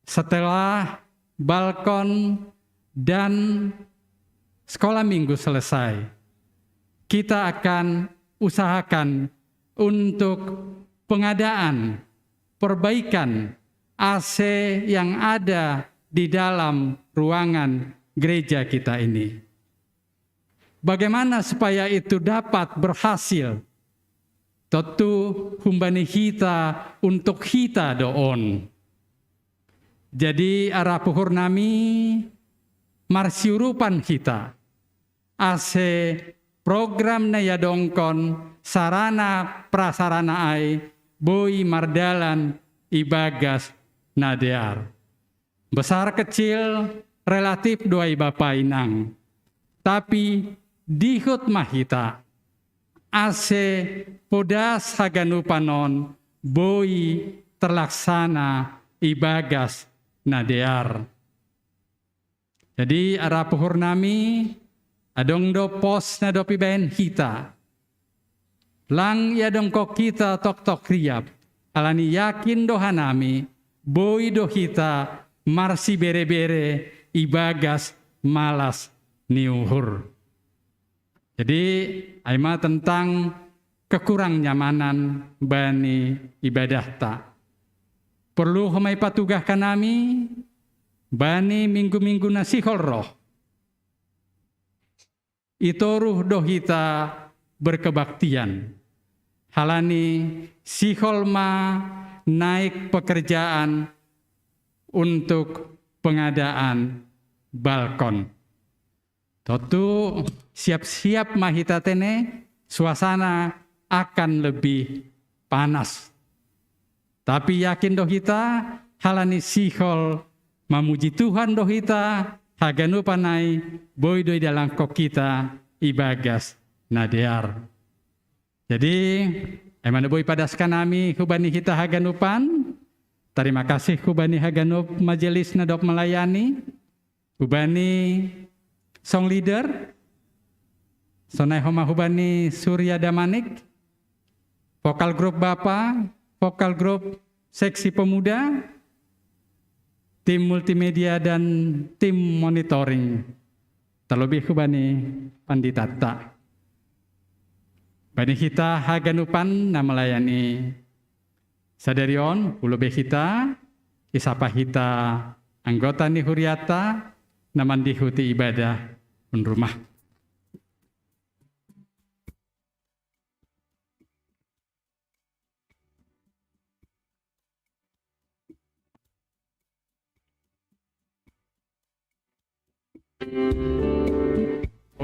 Setelah balkon dan sekolah minggu selesai, kita akan usahakan untuk pengadaan, perbaikan AC yang ada di dalam ruangan gereja kita ini. Bagaimana supaya itu dapat berhasil? Tentu humbani kita untuk kita doon. Jadi arah puhur nami marsiurupan kita. Ase program na yadongkon sarana prasarana ai boi mardalan ibagas nadear. Besar kecil relatif doai bapa inang. Tapi dihut mahita ase podas haganupanon boi terlaksana ibagas nadear. Jadi ara puhur nami adong do pos na do pibaen hita. Lang yadong ko kita tok riap. Alani yakin do hanami boi do hita marsi bere-bere ibagas malas niuhur. Jadi aima tentang kekurang nyamanan bani ibadah ta. Perlu humai patugah kanami bani minggu-minggu nasihol roh. Itoruh dohita berkebaktian. Halani sihol ma naik pekerjaan untuk pengadaan balkon. Tentu siap-siap mahita tene suasana akan lebih panas. Tapi yakin dohita halani sihol mamuji Tuhan dohita haganu panai boy doi dalam kok kita ibagas nadear. Jadi emang boy padaskan nami hubani kita haganupan. Terima kasih hubani haganup majelis nadok melayani. Hubani song leader. Sonai homa hubani Surya Damanik. Vokal grup Bapak, vokal grup seksi pemuda, tim multimedia dan tim monitoring. Terlebih hubani panditata. Bani kita haganupan na melayani sadarion ulube kita isapa kita anggota ni huriata naman dihuti ibadah pun rumah.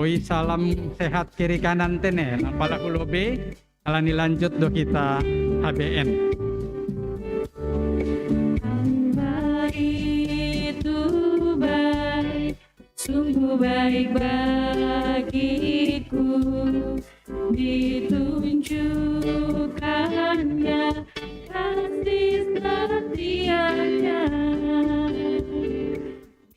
Oi salam sehat kiri kanan tene napala kulobe alani lanjut do kita HBN. Hamba itu baik, sungguh baik bagiku, ditunjukkannya kasih setianya.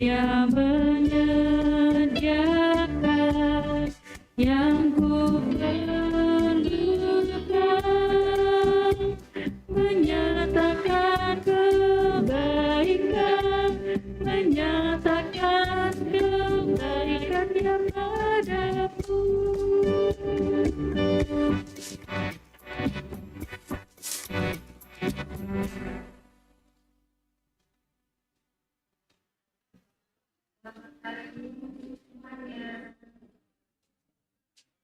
Dia menyediakan yang ku perlukan, menyatakan kebaikan, menyatakan kebaikan yang padaku.